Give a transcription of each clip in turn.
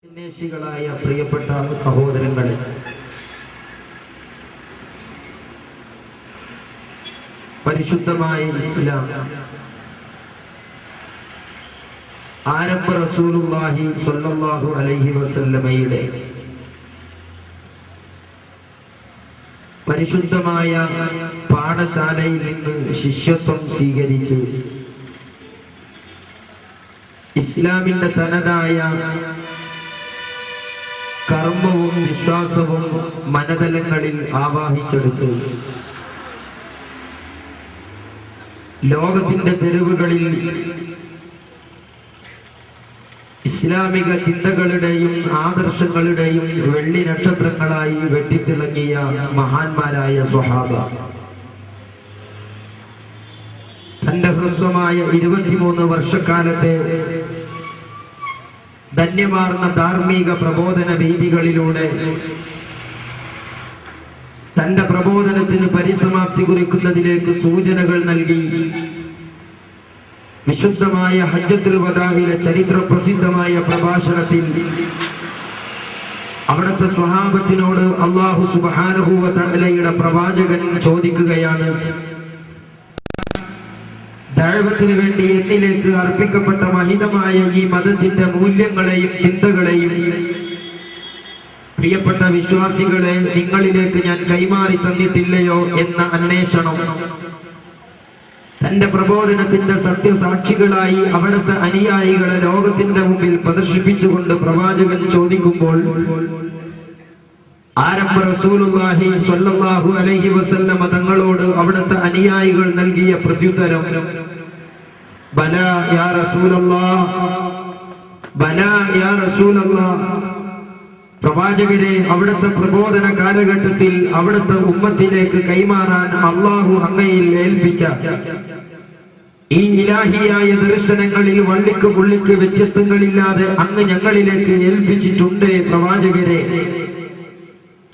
അന്വേഷികളായ പ്രിയപ്പെട്ട സഹോദരങ്ങളെ, പരിശുദ്ധമായ ഇസ്ലാം ആരംഭ റസൂലുള്ളാഹി സ്വല്ലല്ലാഹു അലൈഹി വസല്ലമയുടെ പരിശുദ്ധമായ പാഠശാലയിൽ നിന്ന് ശിഷ്യത്വം സ്വീകരിച്ച് ഇസ്ലാമിന്റെ തനതായ കർമ്മവും വിശ്വാസവും മനതലങ്ങളിൽ ആവാഹിച്ചെടുത്ത് ലോകത്തിന്റെ തെരുവുകളിൽ ഇസ്ലാമിക ചിന്തകളുടെയും ആദർശങ്ങളുടെയും വെള്ളി നക്ഷത്രങ്ങളായി വെട്ടിത്തിളങ്ങിയ മഹാന്മാരായ സ്വഹാബ തന്റെ ഹ്രസ്വമായ 23 വർഷക്കാലത്തെ ധന്യമാർന്ന ധാർമ്മിക പ്രബോധന രീതികളിലൂടെ തന്റെ പ്രബോധനത്തിന് പരിസമാപ്തി കുറിക്കുന്നതിലേക്ക് സൂചനകൾ നൽകി വിശുദ്ധമായ ഹജ്ജത്തുൽ വദാഇലെ ചരിത്ര പ്രസിദ്ധമായ പ്രഭാഷണത്തിൽ അവിടുത്തെ സ്വഹാബത്തിനോട് അല്ലാഹു സുബ്ഹാനഹു വ തആലയുടെ പ്രവാചകൻ ചോദിക്കുകയാണ്, ദഅവത്തിന് വേണ്ടി എന്നിലേക്ക് അർപ്പിക്കപ്പെട്ട മഹിതമായ ഈ മതത്തിന്റെ മൂല്യങ്ങളെയും ചിന്തകളെയും പ്രിയപ്പെട്ട വിശ്വാസികളെ നിങ്ങളിലേക്ക് ഞാൻ കൈമാറി തന്നിട്ടില്ലയോ എന്ന അന്വേഷണം തന്റെ പ്രബോധനത്തിന്റെ സത്യസാക്ഷികളായി അവിടുത്തെ അനുയായികളെ ലോകത്തിന്റെ മുമ്പിൽ പ്രദർശിപ്പിച്ചുകൊണ്ട് പ്രവാചകൻ ചോദിക്കുമ്പോൾ ആരംഭ റസൂലുള്ളാഹി സ്വല്ലല്ലാഹു അലൈഹി വസല്ലമ തങ്ങളോട് അവിടുത്തെ അനുയായികൾ നൽകിയ പ്രത്യുത്തരം ബലാ യാ റസൂലല്ലാഹ്, ബലാ യാ റസൂലല്ലാഹ്. പ്രവാചകരെ, അവിടുത്തെ പ്രബോധന കാലഘട്ടത്തിൽ അവിടുത്തെ ഉമ്മത്തിലേക്ക് കൈമാറാൻ അല്ലാഹു അങ്ങയിൽ ഏൽപ്പിച്ച ഈ ഇലാഹിയായ ദർശനങ്ങളിൽ വള്ളിക്ക് പുള്ളിക്ക് വ്യത്യസ്തങ്ങളില്ലാതെ അങ്ങ് ഞങ്ങളിലേക്ക് ഏൽപ്പിച്ചിട്ടുണ്ട് പ്രവാചകരെ.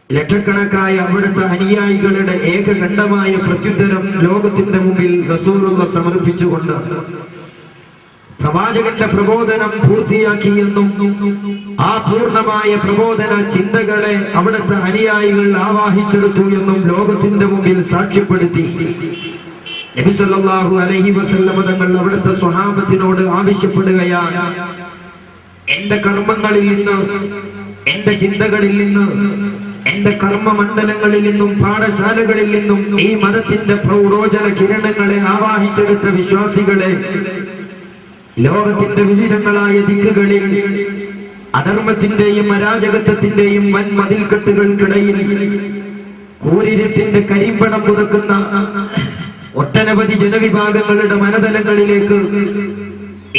ലക്ഷക്കണക്കായ അവിടുത്തെ അനുയായികളുടെ ഏകകണ്ഠമായ പ്രത്യുത്തരം ലോകത്തിന്റെ മുമ്പിൽ റസൂലുള്ളാഹി സമർപ്പിച്ചുകൊണ്ട് പ്രവാചകന്റെ പ്രബോധനം പൂർത്തിയാക്കിയെന്നും ആ പൂർണ്ണമായ പ്രബോധന ചിന്തകളെ അവിടുത്തെ അനുയായികൾ ആവാഹിച്ചെടുത്തു എന്നും ലോകത്തിന്റെ മുമ്പിൽ സാക്ഷ്യപ്പെടുത്തി നബി സല്ലല്ലാഹു അലൈഹി വസല്ലം തങ്ങൾ അവിടുത്തെ സ്വഹാബത്തിനോട് ആവശ്യപ്പെടുകയാണ്, എന്റെ കർമ്മങ്ങളിൽ നിന്ന്, എന്റെ ചിന്തകളിൽ നിന്ന്, എന്റെ കർമ്മമണ്ഡലങ്ങളിൽ നിന്നും പാഠശാലകളിൽ നിന്നും ഈ മതത്തിന്റെ പ്രൗഢോജ്വല കിരണങ്ങളെ ആവാഹിച്ചെടുത്ത വിശ്വാസികളെ ലോകത്തിന്റെ വിവിധങ്ങളായ ദിക്കുകളിൽ അധർമ്മത്തിന്റെയും അരാജകത്വത്തിന്റെയും വൻ മതിൽക്കെട്ടുകൾക്കിടയിൽ കൂരിരുട്ടിന്റെ കരിമ്പടം പുതക്കുന്ന ഒട്ടനവധി ജനവിഭാഗങ്ങളുടെ മനതലങ്ങളിലേക്ക്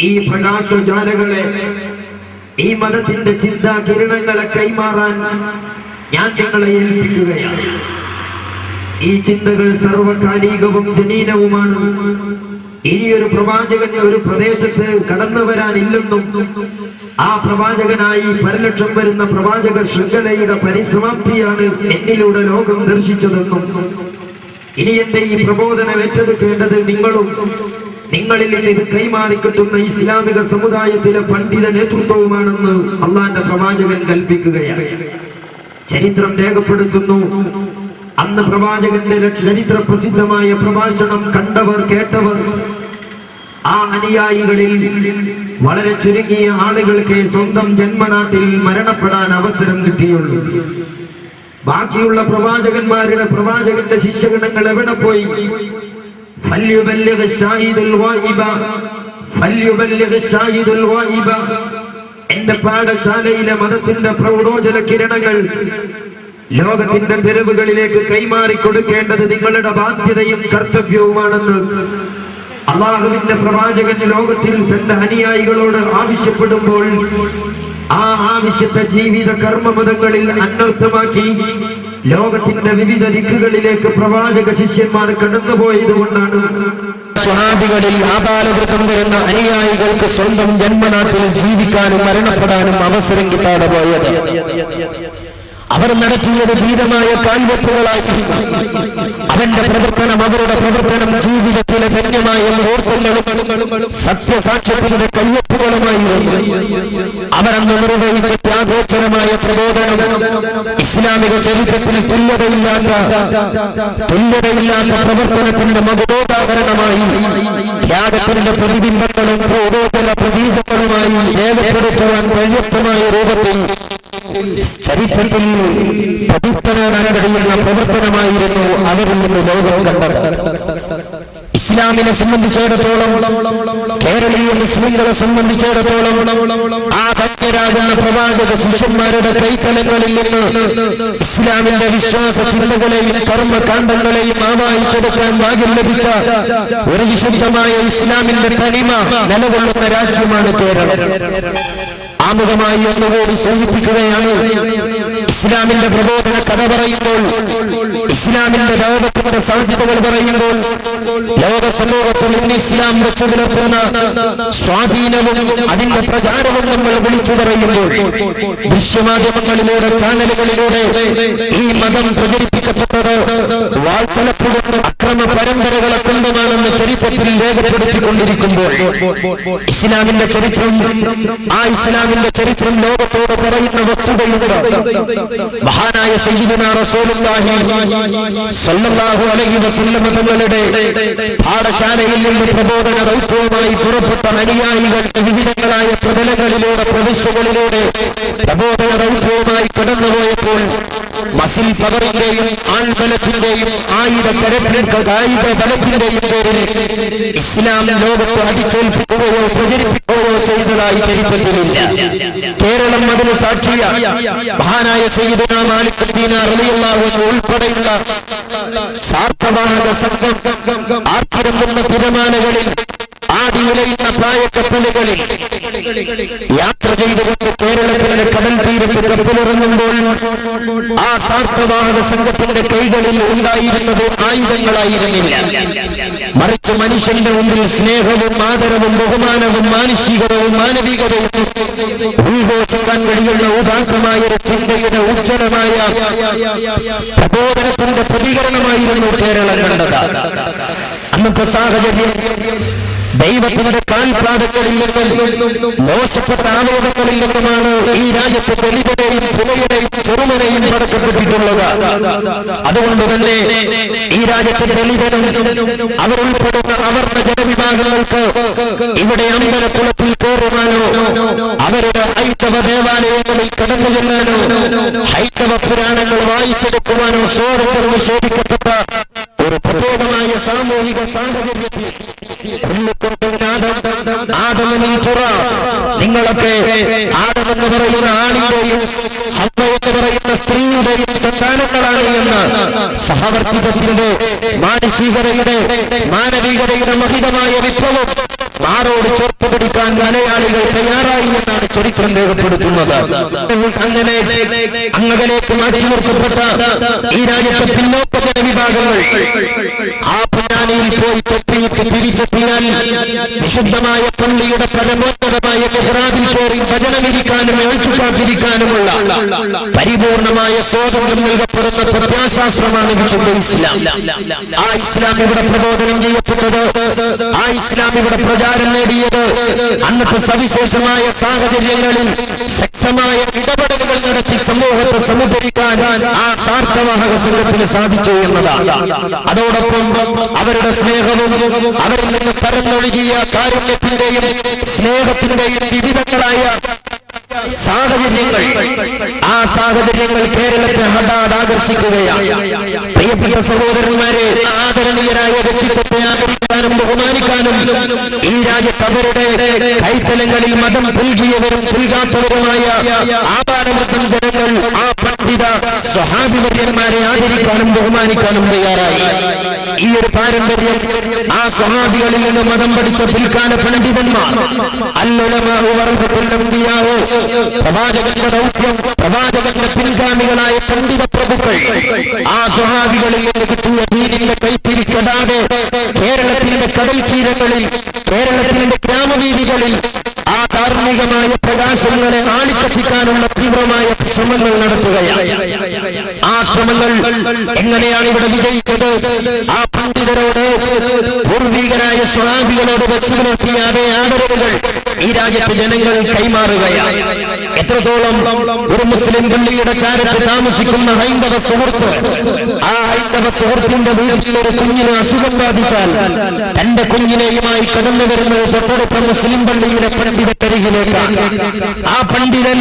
ഈ പ്രകാശജാലകളെ, ഈ മതത്തിന്റെ ചിന്താ കിരണങ്ങളെ കൈമാറാൻ ഞാൻ ഞങ്ങളെ ഏൽപ്പിക്കുകയാണ്. ഈ ചിന്തകൾ സർവകാലികവും ജനീനവുമാണ്. ഇനിയൊരു പ്രവാചകൻ ഒരു പ്രദേശത്ത് കടന്നു വരാനില്ലെന്നും ആ പ്രവാചകനായി പരലക്ഷം വരുന്ന പ്രവാചക ശൃംഖലയുടെ പരിസമാപ്തിയാണ് എന്നിലൂടെ ലോകം ദർശിച്ചതെന്നും ഇനി എന്റെ ഈ പ്രബോധനം ഏറ്റെടുക്കേണ്ടത് നിങ്ങളും നിങ്ങളിൽ നിന്ന് ഇത് കൈമാറിക്കിട്ടുന്ന ഇസ്ലാമിക സമുദായത്തിലെ പണ്ഡിത നേതൃത്വവുമാണെന്ന് അള്ളാന്റെ പ്രവാചകൻ കൽപ്പിക്കുകയാണ്. ചരിത്രം രേഖപ്പെടുത്തുന്നു, അന്ന് പ്രവാചകന്റെ ചരിത്ര പ്രസിദ്ധമായ പ്രഭാഷണം കണ്ടവർ കേട്ടവർ ആ അനുയായികളിൽ വളരെ ചുരുങ്ങിയ ആളുകൾക്ക് സ്വന്തം ജന്മനാട്ടിൽ മരണപ്പെടാൻ അവസരം കിട്ടിയുള്ളൂ. ബാക്കിയുള്ള പ്രവാചകന്മാരുടെ പ്രവാചകന്റെ ശിഷ്യഗണങ്ങൾ എവിടെ പോയി? ഫല്യുബല്ലിഗ് ഷാഹിദുൽ ഗായിബ, ഫല്യുബല്ലിഗ് ഷാഹിദുൽ ഗായിബ. എന്റെ പാഠശാലയിലെ മതത്തിന്റെ പ്രൗഢോജ്വല കിരണങ്ങൾ ലോകത്തിന്റെ തെരുവുകളിലേക്ക് കൈമാറി കൊടുക്കേണ്ടത് നിങ്ങളുടെ ബാധ്യതയും കർത്തവ്യവുമാണെന്ന് അല്ലാഹുവിന്റെ പ്രവാചകൻ ലോകത്തിൽ തന്റെ അനുയായികളോട് ആവശ്യപ്പെടുമ്പോൾ ആ ആവശ്യത്തെ ജീവിത കർമ്മമതങ്ങളിൽ അന്വർത്ഥമാക്കി ലോകത്തിന്റെ വിവിധ ദിക്കുകളിലേക്ക് പ്രവാചക ശിഷ്യന്മാർ കടന്നുപോയതുകൊണ്ടാണ് സ്വഹാബികളിൽ ആപാലവൃത്തം വരുന്ന അനുയായികൾക്ക് സ്വന്തം ജന്മനാട്ടിൽ ജീവിക്കാനും മരണപ്പെടാനും അവസരം കിട്ടാതെ പോയത്. അവർ നടത്തിയത് ധീരമായ കാൽവെപ്പുകളായിരുന്നു. അവരുടെ പ്രവർത്തനം ജീവിതത്തിലെ ധന്യമായ മുഹൂർത്തങ്ങളും സത്യസാക്ഷ്യത്തിന്റെ കയ്യൊപ്പുകളുമായിരുന്നു. അവരന്ന് നിർവഹിച്ച ത്യാഗ ഗോചരമായ പ്രബോധനം ഇസ്ലാമിക ചരിത്രത്തിൽ തുല്യതയില്ലാത്ത പ്രവർത്തനത്തിന്റെ മകുടോദാഹരണമായി ത്യാഗത്തിന്റെ പ്രതിബിംബങ്ങളും പ്രബോധന പ്രതീകങ്ങളുമായി രേഖപ്പെടുത്തുവാൻ പര്യാപ്തമായ രൂപത്തിൽ ചരിത്രത്തിൽ പ്രതിഫലനാൻ കഴിയുന്ന പ്രവർത്തനമായിരുന്നു അവരിൽ നിന്ന് ലോകം കണ്ടത്. ഇസ്ലാമിനെ സംബന്ധിച്ചിടത്തോളം, കേരളീയ മുസ്ലിങ്ങളെ സംബന്ധിച്ചിടത്തോളം ആ ധന്യരാകുന്ന പ്രവാചക ശിഷ്യന്മാരുടെ കൈത്തലങ്ങളിൽ നിന്ന് ഇസ്ലാമിന്റെ വിശ്വാസ ചിന്തകളെയും കർമ്മകാണ്ഡങ്ങളെയും ആവാഹിച്ചെടുക്കാൻ ഭാഗ്യം ലഭിച്ച ഒരു വിശുദ്ധമായ ഇസ്ലാമിന്റെ തനിമ നിലകൊള്ളുന്ന രാജ്യമാണ് കേരളം. ആമുഖമായി ഒന്നുകൂടി സൂചിപ്പിക്കുകയാണ്, ഇസ്ലാമിന്റെ പ്രബോധന കഥ പറയുമ്പോൾ, ഇസ്ലാമിന്റെ ലോകത്തിന്റെ സാധ്യതകൾ പറയുമ്പോൾ, ലോക സമൂഹത്തിൽ ഇന്ന് ഇസ്ലാം വെച്ചു പുലർത്തുന്ന സ്വാധീനവും അതിന്റെ പ്രചാരവും നമ്മൾ വിളിച്ചു പറയുമ്പോൾ, ദൃശ്യമാധ്യമങ്ങളിലൂടെ, ചാനലുകളിലൂടെ ഈ മതം പ്രചരിപ്പിക്കപ്പെട്ടത് വാൾത്തലപ്പുകൊണ്ടും അക്രമ പരമ്പരകളെ കൊണ്ടുമാണെന്ന് ചരിത്രത്തിൽ രേഖപ്പെടുത്തിക്കൊണ്ടിരിക്കുമ്പോൾ, ഇസ്ലാമിന്റെ ചരിത്രം, ആ ഇസ്ലാമിന്റെ ചരിത്രം ലോകത്തോട് പറയുന്ന വസ്തുതയുണ്ട്. മഹാനായ സയ്യിദുനാ റസൂലുള്ളാഹി സ്വല്ലല്ലാഹു അലൈഹി വസല്ലം തങ്ങളുടെ പാഠശാലയിൽ നിന്ന് പ്രബോധന ദൗത്യവുമായി പുറപ്പെട്ട അനുയായികൾ വിവിധങ്ങളായ പ്രതലങ്ങളിലൂടെ, പ്രവിശ്യകളിലൂടെ പ്രബോധന ദൗത്യവുമായി കടന്നുപോയപ്പോൾ മസിൽ പവറിന്റെയും ആൾബലത്തിന്റെയും ആയുധ ബലത്തിന്റെയും പേരിൽ ഇസ്ലാം ലോകത്ത് അടിച്ചേൽപ്പിക്കുകയോ പ്രചരിപ്പിക്കുകയോ ചെയ്തതായി ചരിത്രത്തിലില്ല. കേരളം അതിന് സാക്ഷിയ. മഹാനായ സയ്യിദുനാ മാലിക് ദീനാർ റളിയല്ലാഹു അൻഹു ഉൾപ്പെടെയുള്ള സാർത്ഥവാഹക സംഘം ആർത്തിരമ്പുന്ന തിരമാലകളിൽ, ആടി ഉലയുന്ന പ്രായക്കപ്പലുകളിൽ യാത്ര ചെയ്തുകൊണ്ട് കേരളത്തിന്റെ കടൽ തീരത്ത് കപ്പലിറങ്ങുമ്പോൾ ആ സാർത്ഥവാഹക സംഘത്തിന്റെ കൈകളിൽ ഉണ്ടായിരുന്നത് ആയുധങ്ങളായിരുന്നില്ല, മറിച്ച് മനുഷ്യന്റെ മുമ്പിൽ സ്നേഹവും ആദരവും ബഹുമാനവും മാനുഷികതയും മാനവികതയും ഉദ്ഘോഷിക്കാൻ കഴിയുന്ന ഉദാത്തമായ ഒരു ചിന്തയുടെ ഉജ്ജ്വലമായ പ്രബോധനത്തിന്റെ പ്രതികരണമായിരുന്നു കേരളം കണ്ടത്. അന്നത്തെ സാഹചര്യം ദൈവത്തിന്റെ കാൽപാദങ്ങളിൽ നിന്നും മോശപ്പെട്ട ആലോചനകളിൽ നിന്നുമാണ് ഈ രാജ്യത്തെ ദലിതരെയും പുലയരെയും ചെറുമനെയും പടക്കപ്പെട്ടിട്ടുള്ളത്. അതുകൊണ്ട് തന്നെ ഈ രാജ്യത്തെ ദലിതനും അവരുൾപ്പെടുന്ന അവർണ ജനവിഭാഗങ്ങൾക്ക് ഇവിടെ അമ്പലക്കുളത്തിൽ കയറുവാനോ, അവരുടെ ഹൈന്ദവ ദേവാലയങ്ങളിൽ കടന്നു ചെല്ലാനോ, ഹൈന്ദവ പുരാണങ്ങൾ വായിച്ചെടുക്കുവാനോ സ്വാതന്ത്ര്യം നിഷേധിക്കപ്പെട്ട ഒരു പ്രത്യേകമായ സാമൂഹിക സാഹചര്യത്തിൽ നിങ്ങളൊക്കെ ആദമെന്ന് പറയുന്ന ആണിന്റെയും ഹവ്വ എന്ന് പറയുന്ന സ്ത്രീയുടെയും സന്താനങ്ങളാണ് എന്ന് സഹവർത്തിത്വത്തിന്റെ, മാനസികതയുടെ, മാനവികതയുടെ മഹിതമായ വിപ്ലവം മാറോട് ചേർത്ത് പിടിക്കാൻ മലയാളികൾ തയ്യാറായി എന്നാണ് ചരിത്രം രേഖപ്പെടുത്തുന്നത്. അങ്ങനെ അങ്ങകലേക്ക് മാറ്റി നിർത്തപ്പെട്ട ഈ രാജ്യത്തെ പിന്നോക്ക ജനവിഭാഗങ്ങൾ ആ പൊന്നാനിയിൽ പോയി തൊപ്പിയിട്ട് തിരിച്ചെത്തിയാൽ വിശുദ്ധമായ പള്ളിയുടെ പരമോന്നതമായ മിഹ്റാബിൽ കയറി ഭജനമിരിക്കാനും എഴുത്തുകാത്തിരിക്കാനുമുള്ള പരിപൂർണമായ സ്വാതന്ത്ര്യം നൽകപ്പെടുന്ന പ്രത്യാശാസ്ത്രമാണ് വിശുദ്ധ ഇസ്ലാം. ആ ഇസ്ലാം ഇവിടെ പ്രബോധനം ചെയ്യപ്പെട്ടത്, ആ ഇസ്ലാം ഇവിടെ പ്രചാരം നേടിയത് അന്നത്തെ സവിശേഷമായ സാഹചര്യങ്ങളിൽ ശക്തമായ ഇടപെടലുകൾ നടത്തി സമൂഹത്തെ സമുദ്ധരിക്കാൻ ആ സാർത്ഥവാഹക സംഘത്തിന് സാധിച്ചു എന്നതാണ്. അതോടൊപ്പം അവരുടെ സ്നേഹവും അവരിൽ നിന്ന് പരന്നൊഴുകിയ കാരുണ്യത്തിന്റെയും സ്നേഹത്തിന്റെയും വിവിധങ്ങളായ സാഹചര്യങ്ങൾ, ആ സാഹചര്യങ്ങൾ കേരളത്തെ ഹഠാത് ആകർഷിക്കുകയാണ്. പ്രിയപ്പെട്ട സഹോദരന്മാരെ, ആദരണീയരായ വ്യക്തിത്വത്തെ ആദരിക്കാനും ബഹുമാനിക്കാനും ഈ രാജ്യത്ത് അവരുടെ കൈത്തലങ്ങളിൽ മതം പുൽകിയവരും പുൽകാത്തവരുമായ ആപാരമൃതം ജനങ്ങൾ ആ പണ്ഡിത സ്വഹാബിവര്യന്മാരെ ആദരിക്കാനും ബഹുമാനിക്കാനും തയ്യാറായി. ഈ ഒരു പാരമ്പര്യം ആ സ്വഹാബികളിൽ നിന്ന് മതം പഠിച്ച പിൽക്കാല പണ്ഡിതന്മാർ, അല്ലുലമാഉ വറസത്തുൽ അംബിയാഉ, പ്രവാചകന്റെ ദൗത്യം, പ്രവാചകന്റെ പിൻഗാമികളായ പണ്ഡിത പ്രഭുക്കൾ ആ സ്വഹാബികളിൽ നിന്ന് കിട്ടിയ ദീനിന്റെ കൈത്തിരിക്കടാതെ കേരളത്തിന്റെ കടൽ തീരങ്ങളിൽ, കേരളത്തിന്റെ ഗ്രാമവീഥികളിൽ ആ ധാർമ്മികമായ പ്രകാശങ്ങളെ ആളിക്കത്തിക്കാനുള്ള തീവ്രമായ ശ്രമങ്ങൾ നടത്തുകയാണ്. ആ ശ്രമങ്ങൾ എങ്ങനെയാണ് ഇവിടെ വിജയിച്ചത്? ആ പണ്ഡിതരോട്, പൂർവികരായ സ്വഹാബികളോട് വെച്ചു പുലർത്തിയ അതേ ആദരവുകൾ ഈ രാജ്യത്തെ ജനങ്ങൾ കൈമാറുകയാണ്. എത്രത്തോളം ഒരു മുസ്ലിം പള്ളിയുടെ ചാരത്ത് താമസിക്കുന്ന ഹൈന്ദവ സുഹൃത്ത്, ആ ഹൈന്ദവ സുഹൃത്തിന്റെ വീട്ടിൽ ഒരു കുഞ്ഞിന് അസുഖം ബാധിച്ചാൽ തന്റെ കുഞ്ഞിനെയുമായി കടന്നു വരുന്നത് തൊട്ടടുത്ത മുസ്ലിം പള്ളിയുടെ പണ്ഡിതക്കരികിലേക്കാണ്. ആ പണ്ഡിതൻ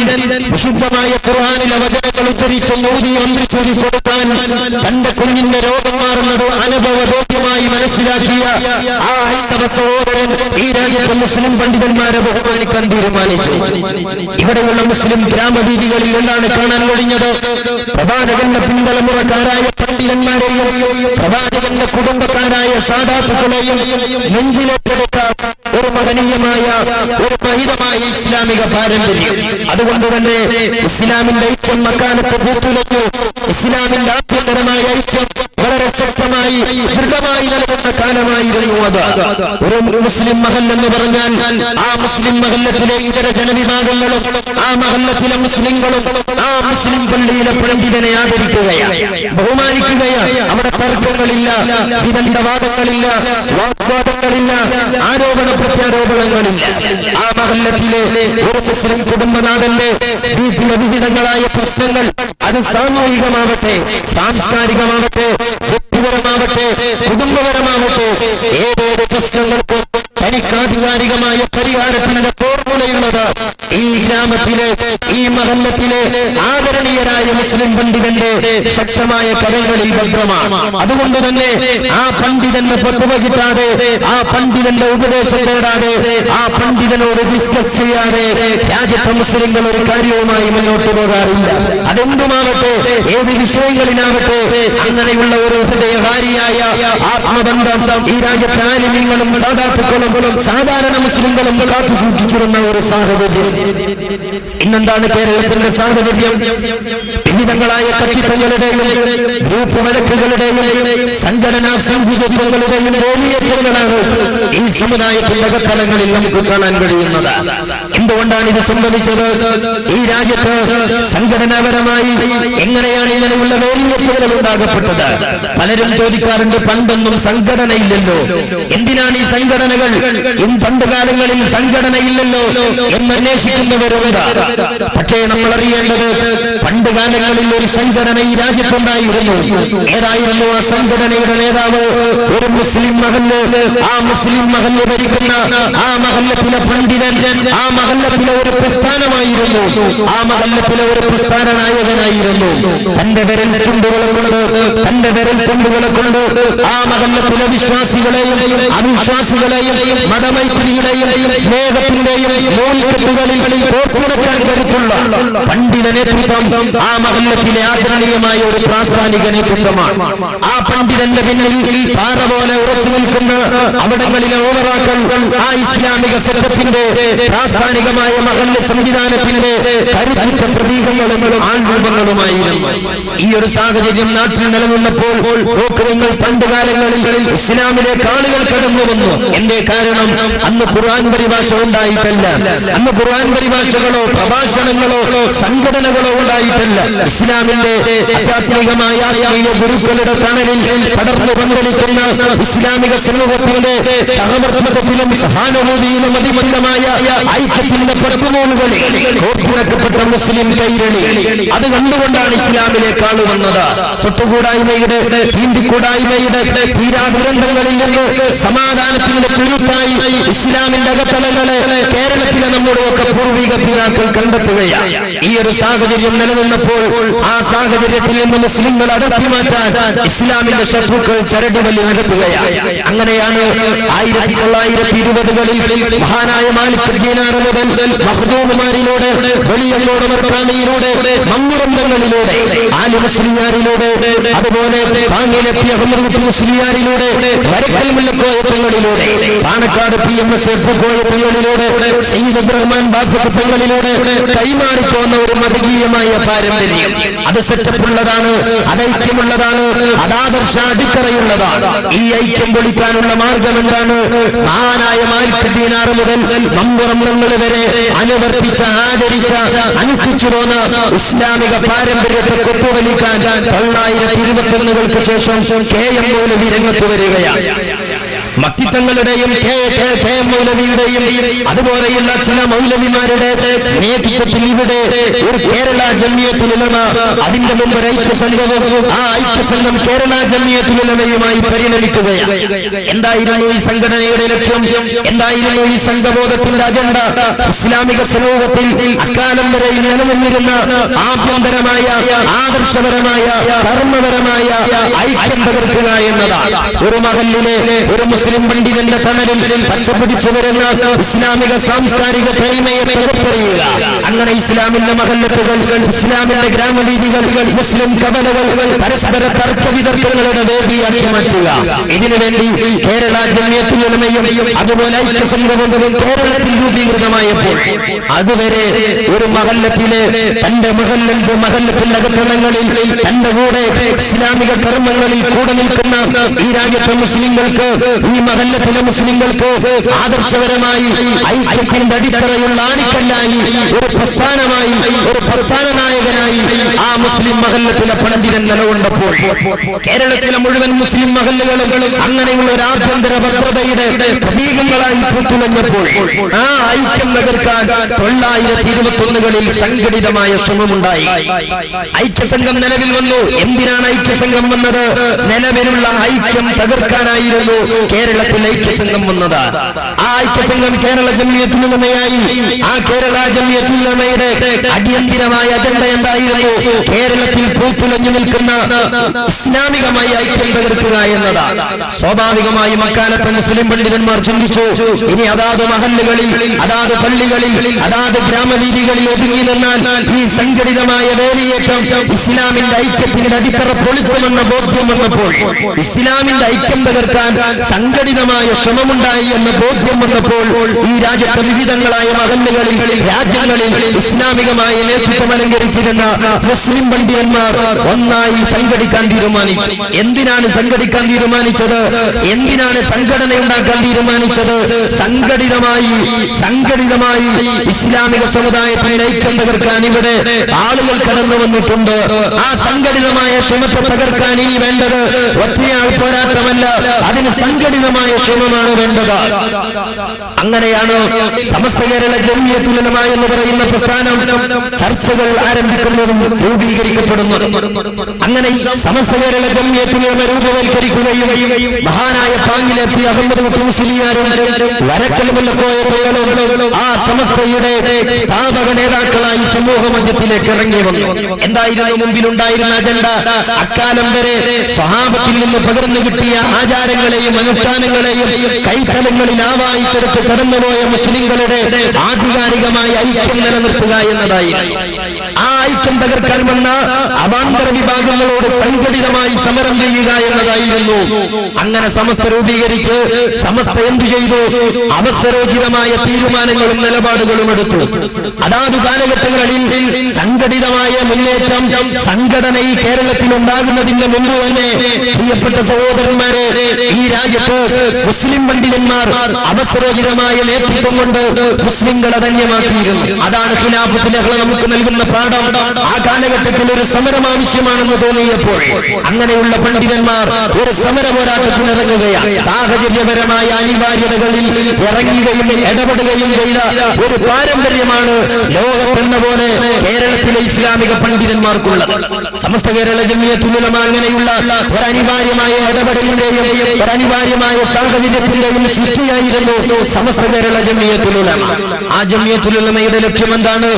വിശുദ്ധമായ ഖുർആനിലെ വചനങ്ങൾ ഉദ്ധരിച്ച് ഓതി മന്ത്രിച്ചൂരി കൊടുക്കാൻ തന്റെ കുഞ്ഞിന്റെ രോഗം മാറുന്നത് അനുഭവബോധ്യമായി മനസ്സിലാക്കിയ ആ ഹൈന്ദവ സഹോദരൻ ഈ രാജ്യത്തെ മുസ്ലിം പണ്ഡിതന്മാരെ ബഹുമാനിക്കാൻ തീരുമാനിച്ചു. ഇവിടെയുള്ള മുസ്ലിം ഗ്രാമവീതികളിൽ എന്താണ് കാണാൻ കഴിഞ്ഞത്? പ്രവാചകന്റെ പിൻതലമുറക്കാരായ പണ്ഡിതന്മാരെയും പ്രവാചകന്റെ കുടുംബക്കാരായ സാദാത്തുക്കളെയും നെഞ്ചിലേറ്റെടുത്ത ഒരു മഹനീയമായ ഒരു മഹിതമായ ഇസ്ലാമിക പാരമ്പര്യം. അതുകൊണ്ട് തന്നെ ഇസ്ലാമിന്റെ ഐക്യം മക്കാനത്ത് പൂത്തുലഞ്ഞു. ഇസ്ലാമിന്റെ ആഭ്യന്തരമായ ഐക്യം വളരെ ശക്തമായി ദൃഢമായി നൽകുന്ന കാലമായിരുന്നു അത്. ഒരു മുസ്ലിം മഹൽ എന്ന് പറഞ്ഞാൽ ആ മുസ്ലിം മഹല്ലത്തിലെ ഇതര ജനവിഭാഗങ്ങളും ആ മഹല്ലത്തിലെ മുസ്ലിങ്ങളും ആ മുസ്ലിം പള്ളിയിലെ പണ്ഡിതനെ ആദരിക്കുകയാണ്, ബഹുമാനിക്കുകയാണ്. അവിടെ തർക്കങ്ങളില്ല, വിദണ്ഡവാദങ്ങളില്ല, വാഗ്വാദങ്ങളില്ല, ആരോപണ പ്രത്യാരോപണങ്ങളില്ല. ആ മഹല്ലത്തിലെ ഒരു മുസ്ലിം കുടുംബനാഥന്റെ വീട്ടിലെ വിവിധങ്ങളായ പ്രശ്നങ്ങൾ, അത് സാമൂഹികമാവട്ടെ, സാംസ്കാരികമാവട്ടെ, വ്യക്തിപരമാവട്ടെ, കുടുംബപരമാവട്ടെ, ഏതേത് പ്രശ്നങ്ങൾക്കും തനിക്കാധികാരികമായ പരിഹാരത്തിന്റെ ഫോർമുലയുള്ളത് ഈ ഗ്രാമത്തിലെ, ഈ മഹല്ലത്തിലെ ആദരണീയരായ മുസ്ലിം പണ്ഡിതന്റെ ശക്തമായ കരങ്ങളിൽ ഭദ്രമാണ്. അതുകൊണ്ട് തന്നെ ആ പണ്ഡിതന് പത്തുവകിട്ടാതെ, ആ പണ്ഡിതന്റെ ഉപദേശം തേടാതെ, ആ പണ്ഡിതനോട് ഡിസ്കസ് ചെയ്യാതെ രാജ്യത്തെ മുസ്ലിങ്ങൾ ഒരു കാര്യവുമായി മുന്നോട്ട് പോകാറില്ല. അതെന്തുമാവട്ടെ, ഏത് വിഷയങ്ങളിലാവട്ടെ, അങ്ങനെയുള്ള ഒരു ഹൃദയകാരിയായ ആത്മബന്ധം ഈ രാജ്യത്തെ ആലിമീങ്ങളും സാദാത്തുക്കളും സാധാരണ മുസ്ലിങ്ങളും കാത്തു സൂക്ഷിച്ചിരുന്ന ഒരു സാഹചര്യം. ഇന്നെന്താണ് കേരളത്തിന്റെ സാഹചര്യം? വിവിധങ്ങളായ കക്ഷിത്തങ്ങളുടെയും ഗ്രൂപ്പ് വഴക്കുകളുടെയും സംഘടനാ സംഘുചര്യങ്ങളുടെയും വേലിയേറ്റങ്ങളാണ് ഈ സമുദായത്തിന്റെ അകത്തലങ്ങളിൽ നമുക്ക് കാണാൻ കഴിയുന്നത്. എന്തുകൊണ്ടാണ് ഇത് സംഭവിച്ചത്? ഈ രാജ്യത്ത് സംഘടനാപരമായി എങ്ങനെയാണ് ഇങ്ങനെയുള്ള വേലിയേറ്റങ്ങൾ ഉണ്ടാകപ്പെട്ടത്? പലരും ചോദിക്കാറുണ്ട്, പണ്ടൊന്നും സംഘടനയില്ലല്ലോ, എന്തിനാണ് ഈ സംഘടനകൾ? പണ്ട് കാലങ്ങളിൽ സംഘടനയില്ലല്ലോ എന്ന് അന്വേഷിക്കുന്നവരുണ്ട്. പക്ഷേ നമ്മൾ അറിയേണ്ടത്, പണ്ട് കാലങ്ങളിൽ ഒരു സംഘടന ഈ രാജ്യത്തുണ്ടായിരുന്നു. ഏതായിരുന്നു ആ സംഘടനയുടെ നേതാവ്? ഒരു മുസ്ലിം മഹല്ല്. ആ മുസ്ലിം മഹല്ല് ഭരിക്കുന്ന ആ മഹല്ലത്തിലെ പണ്ഡിതൻ ആ മഹല്ലത്തിലെ ഒരു പ്രസ്ഥാനമായിരുന്നു, ആ മഹല്ലത്തിലെ ഒരു പ്രസ്ഥാന നായകനായിരുന്നു. തന്റെ വിരൽ ചുണ്ടുകളെ കൊണ്ട്, തന്റെ വിരൽ തുണ്ടുകളെ കൊണ്ട് ആ മഹല്ലത്തിലെ വിശ്വാസികളെയും അവിശ്വാസികളെയും മതമൈത്രിയുടെയും സ്നേഹത്തിന്റെയും നൂൽക്കെട്ടുകളിൽ കോർത്തിണക്കാൻ കരുത്തുള്ള പണ്ഡിത നേതൃത്വം ആ മഹല്ലത്തിലെ ആദരണീയമായ ഒരു പ്രാസ്ഥാനിക നേതൃത്വമാണ്. ആ പണ്ഡിതന്റെ പിന്നിൽ പാറ പോലെ ഉറച്ചു നിൽക്കുന്ന അവിടങ്ങളിലെ ഓവറാക്കൾ ആ ഇസ്ലാമിക സെറ്റപ്പിന്റെ പ്രാസ്ഥാനികമായ മഹല്ല സംവിധാനത്തിന്റെ കരുത്തുറ്റ പ്രതീകങ്ങളും ആൾരൂപങ്ങളുമായിരുന്നു. ഈ ഒരു സാഹചര്യം നാട്ടിൽ നിലനിന്നപ്പോൾ നിങ്ങൾ പണ്ടുകാലങ്ങളിൽ ഇസ്ലാമിലേക്ക് ആളുകൾ കടന്നു വന്നു. എന്റെ കാരണം അന്ന് ഖുർആൻ പരിഭാഷ ഉണ്ടായിട്ടല്ല, അന്ന് ഖുർആൻ പരിഭാഷകളോ പ്രഭാഷണങ്ങളോ സംഘടനകളോ ഉണ്ടായിട്ടല്ല. ഇസ്ലാമിന്റെ ആധ്യാത്മികമായ ആത്മീയ ഗുരുക്കളുടെ തണലിൽ പടർന്നു പന്തലിക്കുന്ന ഇസ്ലാമിക സമൂഹത്തിന്റെ സഹവർത്തിത്വത്തിലും സഹാനുഭൂതിയിലും അതിമന്ദമായ ഐക്യത്തിന്റെ പടമുകളിൽ കോർത്തിണക്കപ്പെട്ട മുസ്ലിം കൈരളി, അത് കണ്ടുകൊണ്ടാണ് ഇസ്ലാമിലേക്ക് ആള് വന്നത്. തൊട്ടുകൂടായ്മയുടെ, തീണ്ടിക്കൂടായ്മയുടെ തീരാദുരന്തങ്ങളിൽ നിന്ന് സമാധാനത്തിന്റെ തുരുത്തായി ഇസ്ലാമിന്റെ അകത്തലങ്ങളെ കേരളത്തിലെ നമ്മുടെയൊക്കെ പൂർവിക പിതാക്കൾ കണ്ടെത്തുകയാണ്. ഈ ഒരു സാഹചര്യം നിലനിന്നപ്പോൾ ആ സാഹചര്യത്തിൽ നിന്ന് മുസ്ലിങ്ങൾ അടക്കി മാറ്റാൻ ഇസ്ലാമിന്റെ ശത്രുക്കൾ ചരടുവലി നടത്തുകയാണ്. അങ്ങനെയാണ് 1920കളിൽ മഹാനായ മാലിക് ദീനാർ മുതൽ മഖ്ദൂമുമാരിലൂടെ, വെളിയങ്കോട് മർക്കാനിയിലൂടെ, മമ്മുറന്തങ്ങളിലൂടെ, ആലി മുസ്ലിയാരിലൂടെ, അതുപോലെ താങ്ങിലെത്തിയ അഹമ്മദ് മുസ്ലിയാരിലൂടെ, വരക്കൽ മുല്ലക്കോയത്തങ്ങളിലൂടെ, പാണക്കാട് PMS കോയത്തങ്ങളിലൂടെ, സയ്യിദ് അബ്ദുറഹ്മാൻ ബാഫഖ് തങ്ങളിലൂടെ കൈമാറിപ്പോന്ന ഒരു മതകീയമായ പാരമ്പര്യം. അത് സെറ്റപ്പുള്ളതാണ്, അത് ഐക്യമുള്ളതാണ്, അത് ആദർശ അടിത്തറയുള്ളതാണ്. ഈ ഐക്യം പൊളിക്കാനുള്ള മാർഗം എന്താണ്? മഹാനായ മാലിക് ദീനാർ മുതൽ മമ്പുറങ്ങൾ വരെ അനുവർത്തിച്ച, ആദരിച്ച, അനുഷ്ഠിച്ചു പോന്ന ഇസ്ലാമിക പാരമ്പര്യത്തെ കൊത്തുവലിക്കാൻ 1921 ശേഷം KM മൗലവി രംഗത്ത് വരികയാണ്. മക്തിത്തങ്ങളുടെയും കെ മൗലവിയുടെയും അതുപോലെയുള്ള ചില മൗലവിമാരുടെ നേതൃത്വത്തിൽ ഇവിടെ ഒരു കേരള ജംഇയ്യത്തുൽ ഉലമ, അതിന്റെ മുമ്പ് ഒരു ഐക്യസംഘവും, ആ ഐക്യസംഘം കേരള ജംഇയ്യത്തുൽ ഉലമയുമായി പരിണമിക്കുകയാണ്. എന്തായിരുന്നു ഈ സംഘടനയുടെ ലക്ഷ്യം? എന്തായിരുന്നു ഈ സംഘബോധത്തിന്റെ അജണ്ട? ഇസ്ലാമിക സമൂഹത്തിൽ അക്കാലം വരെ നിലനിന്നിരുന്ന ആഭ്യന്തരമായ, ആദർശപരമായ, കർമ്മപരമായ ഐക്യം തകർക്കുക എന്നതാണ്. ഒരു മഹല്ലിലെ ഒരു മുസ്ലിം പണ്ഡിതന്റെ തണലിൽ പച്ചപിടിച്ചു വരുന്ന ഇസ്ലാമിക സാംസ്കാരിക തനിമയെ തകർത്തെറിയുക. അങ്ങനെ ഇസ്ലാമിന്റെ മഹല്ലത്തുകൾ, ഇസ്ലാമിന്റെ ഗ്രാമവീഥികൾ, മുസ്ലിം കവലകൾ പരസ്പര തർക്ക വിതർക്കങ്ങളുടെ വേദിയാക്കി മാറ്റുക. ഇതിനുവേണ്ടി കേരള ജംഇയ്യത്തുൽ ഉലമയും അതുപോലെ ഐക്യസംഘവും കേരളത്തിൽ രൂപീകൃതമായപ്പോൾ അതുവരെ ഒരു മഹല്ലത്തിലെ തന്റെ മഹല്ലത്തിന്റെ അകത്തളങ്ങളിൽ തന്റെ കൂടെ ഇസ്ലാമിക കർമ്മങ്ങളിൽ കൂടെ നിൽക്കുന്ന ഈ രാജ്യത്തെ മുസ്ലിങ്ങൾക്ക്, ഈ മഹല്ലത്തിലെ മുസ്ലിങ്ങൾക്ക് ആദർശപരമായി ഐക്യത്തിന്റെ അടിത്തറയുള്ള ആണിക്കല്ലായി ഒരു പ്രസ്ഥാനമായി, ഒരു പ്രസ്ഥാന നായകനായി ആ മുസ്ലിം മഹല്ലത്തിലെ പണ്ഡിതൻ നിലകൊണ്ടപ്പോൾ കേരളത്തിലെ മുഴുവൻ മുസ്ലിം മഹല്ലുകളും അങ്ങനെയുള്ള ഒരു ആഭ്യന്തര ഭദ്രതയുടെ പ്രതീകങ്ങളായി പൂത്തുലഞ്ഞപ്പോൾ ആ ഐക്യം തകർക്കാൻ 921കളിൽ സംഘടിതമായ ശ്രമമുണ്ടായി. ഐക്യസംഘം നിലവിൽ വന്നു. എന്തിനാണ് ഐക്യസംഘം വന്നത്? നിലവിലുള്ള ഐക്യം തകർക്കാനായിരുന്നു കേരളത്തിൽ ഐക്യസംഘം വന്നത്. ആ ഐക്യസംഘം കേരള ജംഇയ്യത്തുൽ ഉലമയായി. ആ കേരള ജംഇയ്യത്തുൽ ഉലമയുടെ അടിയന്തിരമായ അജണ്ട എന്തായിരുന്നു? കേരളത്തിൽ പൂത്തുലഞ്ഞു നിൽക്കുന്ന ഇസ്ലാമികമായ ഐക്യം തകർക്കുക എന്നതാണ്. സ്വാഭാവികമായും അക്കാലത്തെ മുസ്ലിം പണ്ഡിതന്മാർ ചിന്തിച്ചു, ഇനി അതാത് മഹല്ലുകളിൽ, അതാത് പള്ളികളിൽ, അതാത് ഗ്രാമവീഥികളിൽ ഒതുങ്ങി നിന്നാൽ ഈ സംഘടിതമായ വേലിയേറ്റം ഇസ്ലാമിന്റെ ഐക്യത്തിന്റെ അടിത്തറ പൊളിക്കുമെന്ന ബോധ്യം വന്നപ്പോൾ, ഇസ്ലാമിന്റെ ഐക്യം തകർക്കാൻ സംഘടിതമായ ശ്രമമുണ്ടായി എന്ന ബോധ്യം വന്നപ്പോൾ ഈ രാജ്യത്തെ വിവിധങ്ങളായ മഹല്ലുകളിൽ, രാജ്യങ്ങളിൽ ഇസ്ലാമികമായ നേതൃത്വം അലങ്കരിച്ചിരുന്ന മുസ്ലിം പണ്ഡിതന്മാർ ഒന്നായി സംഘടിക്കാൻ തീരുമാനിച്ചു. എന്തിനാണ് സംഘടിക്കാൻ തീരുമാനിച്ചത്? എന്തിനാണ് സംഘടന ഉണ്ടാക്കാൻ തീരുമാനിച്ചത്? സംഘടിതമായി ഇസ്ലാമിക സമുദായത്തിന്റെ ഐക്യം തകർക്കാൻ ഇവിടെ ആളുകൾ കടന്നു വന്നിട്ടുണ്ട്. ആ സംഘടിതമായ ശ്രമത്തെ തകർക്കാൻ ഇനി വേണ്ടത് ഒറ്റയാൾ പോരാട്ടമല്ല, അതിന് സംഘടിതമായ ശ്രമമാണ് വേണ്ടത്. അങ്ങനെയാണ് സമസ്ത കേരള ജംഇയ്യത്തുൽ ഉലമ എന്ന് പറയുന്ന പ്രസ്ഥാനം ചർച്ചകൾ ആരംഭിക്കുന്നതും രൂപീകരിക്കപ്പെടുന്നതും. അങ്ങനെ സമസ്ത കേരള ജംഇയ്യത്തുൽ ഉലമ രൂപവൽക്കരിക്കുകയും മഹാനായ പാങ്ങിലെ പി അഹമ്മദ് കുട്ടി മുസ്ലിയാരും വരക്കൽ മുല്ലക്കോയകളും ആ സമസ്തയുടെ സ്ഥാപക നേതാക്കളായി സമൂഹ മധ്യത്തിലേക്ക് ഇറങ്ങി വന്നു. എന്തായിരുന്നു മുമ്പിലുണ്ടായിരുന്ന അജണ്ട? അക്കാലം വരെ സ്വഹാബത്തിൽ നിന്ന് പകർന്നു കിട്ടിയ ആചാരങ്ങളെയും അനുഷ്ഠാനങ്ങളെയും കൈത്തലങ്ങളിൽ ആവാഹിച്ചെടുത്ത് കടന്നുപോയ മുസ്ലിങ്ങളുടെ ആധികാരികമായ ഐക്യം നിലനിർത്തുക എന്നതായിരുന്നു. ആ ഐക്യം തകർക്കാൻ വന്ന അവാന്തര വിഭാഗങ്ങളോട് സംഘടിതമായി സമരം ചെയ്യുക എന്നതായിരുന്നു. അങ്ങനെ സമസ്ത രൂപീകരിച്ച് സമസ്ത എന്തു ചെയ്തു? അവസരോചിതമായ തീരുമാനങ്ങളും നിലപാടുകളും എടുത്തു. അതാത് കാലഘട്ടങ്ങളിൽ സംഘടിതമായ മുന്നേറ്റം, സംഘടന ഈ കേരളത്തിൽ ഉണ്ടാകുന്നതിന് മുമ്പ് തന്നെ പ്രിയപ്പെട്ട സഹോദരന്മാരെ, ഈ രാജ്യത്ത് മുസ്ലിം പണ്ഡിതന്മാർ അവസരോചിതമായ നേതൃത്വം കൊണ്ട് മുസ്ലിങ്ങളെ ധന്യമാക്കിയിരുന്നു. അതാണ് ഖിലാഫത്ത് ലഹള നമുക്ക് നൽകുന്ന പാഠം. ആ കാലഘട്ടത്തിൽ ഒരു സമരം ആവശ്യമാണെന്ന് തോന്നിയപ്പോൾ അങ്ങനെയുള്ള പണ്ഡിതന്മാർ ഒരു സമര പോരാട്ടത്തിന് ഇറങ്ങുകയാണ്. സാഹചര്യപരമായ അനിവാര്യതകളിൽ ഇറങ്ങുകയും ഇടപെടുകയും ചെയ്ത ഒരു പാരമ്പര്യമാണ് ലോകത്തെന്ന പോലെ കേരളത്തിലെ ഇസ്ലാമിക പണ്ഡിതന്മാർക്കുള്ളത്. സമസ്ത കേരള ജംഇയ്യത്തുൽ ഉലമ അങ്ങനെയുള്ള ഒരു അനിവാര്യമായ ഇടപെടലിന്റെയും ഒരു അനിവാര്യമായ സാഹചര്യത്തിന്റെയും സൃഷ്ടിയായിരുന്നു സമസ്ത കേരള ജംഇയ്യത്തുൽ ഉലമ. ആ ജംഇയ്യത്തുൽ ഉലമയുടെ ലക്ഷ്യം എന്താണ്?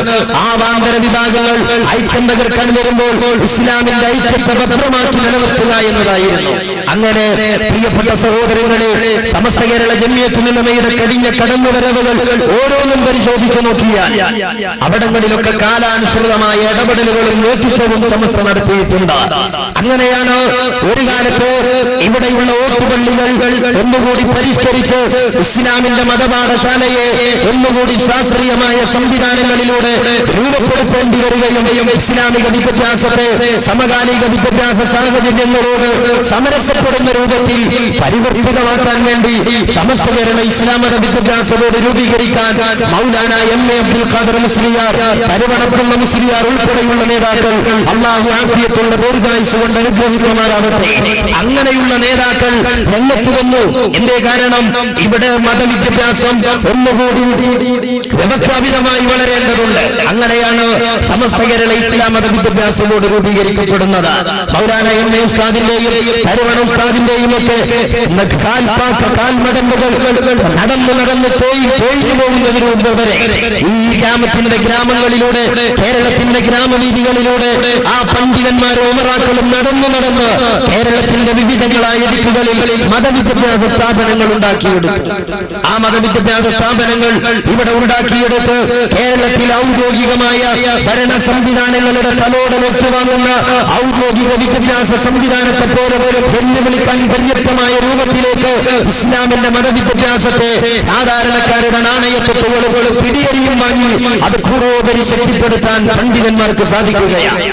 ആവാന്തര വിഭാഗങ്ങൾ ഐക്യം തകർക്കാൻ വരുമ്പോൾ ഇസ്ലാമിന്റെ ഐക്യത്തെ ഭദ്രമാക്കി നിലനിർത്തുക എന്നതായിരുന്നു. അങ്ങനെ പ്രിയപ്പെട്ട സഹോദരങ്ങളെ, സമസ്ത കേരള ജംഇയ്യത്തുൽ ഉലമയുടെ കഴിഞ്ഞ കടന്നുവരവുകൾ ഓരോന്നും പരിശോധിച്ചു നോക്കിയാൽ അവിടങ്ങളിലൊക്കെ കാലാനുസൃതമായ ഇടപെടലുകളും നേതൃത്വവും സമസ്ത നടത്തിയിട്ടുണ്ട്. അങ്ങനെയാണ് ഒരു കാലത്ത് ഇവിടെയുള്ള ഓത്തുപള്ളികൾ ഒന്നുകൂടി പരിഷ്കരിച്ച് ഇസ്ലാമിന്റെ മതപാഠശാലയെ ഒന്നുകൂടി ശാസ്ത്രീയമായ സംവിധാനങ്ങളിലൂടെ രൂപപ്പെടുത്തേണ്ടി വരികയും ഇസ്ലാമിക വിദ്യാഭ്യാസത്തെ സമകാലിക വിദ്യാഭ്യാസ സാഹചര്യങ്ങളോട് സമരസപ്പെടുന്ന രൂപത്തിൽ പരിവർത്തിതമാക്കാൻ വേണ്ടി സമസ്ത കേരള ഇസ്ലാം മത വിദ്യാഭ്യാസ ബോർഡ് രൂപീകരിക്കാൻ മൗലാന എം എ അബ്ദുൽ ഖാദർ മുസ്ലിയാർ, കരുവണക്കുന്ന മുസ്ലിയാർ ഉൾപ്പെടെയുള്ള അങ്ങനെയുള്ള നേതാക്കൾ അള്ളാഹു ആഫിയത്തുള്ള ദീർഘായുസ്സ് കൊണ്ട് അനുഗ്രഹിക്കുമാറാവട്ടെ. അങ്ങനെയുള്ള നേതാക്കൾ രംഗത്ത് വന്നു. എന്തേ കാരണം? ഇവിടെ മതവിദ്യാഭ്യാസം ഒന്നുകൂടി വ്യവസ്ഥാപിതമായി വളരേണ്ടതുണ്ട്. അങ്ങനെയാണ് സമസ്ത കേരള ഇസ്ലാം മതവിദ്യാഭ്യാസ ബോർഡ് രൂപീകരിക്കപ്പെടുന്നത്. മൗലാന എം എ ഉസ്താദിന്റെയും കരുവണ ഉസ്താദിന്റെയും ഒക്കെ കാൽമടമ്പുകൾ നടന്ന് തേഞ്ഞു പോകുന്നതിന് മുമ്പ് വരെ ഈ ഗ്രാമങ്ങളിലൂടെ കേരളത്തിന്റെ ഗ്രാമവീഥികളിലൂടെ ആ പണ്ഡിതന്മാരും ഉമറാക്കളും നടന്ന് കേരളത്തിന്റെ വിവിധങ്ങളായ ദിക്കുകളിൽ മതവിദ്യാഭ്യാസ സ്ഥാപനങ്ങൾ ഉണ്ടാക്കിയെടുത്തു. ആ മതവിദ്യാഭ്യാസ സ്ഥാപനങ്ങൾ ഇവിടെ ഉണ്ടാക്കിയെടുത്ത് കേരളത്തിൽ ഔദ്യോഗികമായ ഭരണ സംവിധാനങ്ങളുടെ തലോടൽ ഏറ്റുവാങ്ങുന്ന ഔദ്യോഗിക വിദ്യാഭ്യാസ സംവിധാനത്തെ പോലും വെല്ലുവിളിക്കാൻ പര്യാപ്തമായ രൂപത്തിലേക്ക് ഇസ്ലാമിന്റെ മതവിദ്യാഭ്യാസത്തെ സാധാരണക്കാരുടെ നാണയത്വങ്ങളും പിടിയരിയും വാങ്ങി അത് പൂർവോപരി ശക്തിപ്പെടുത്താൻ പണ്ഡിതന്മാർക്ക് സാധിക്കുകയാണ്.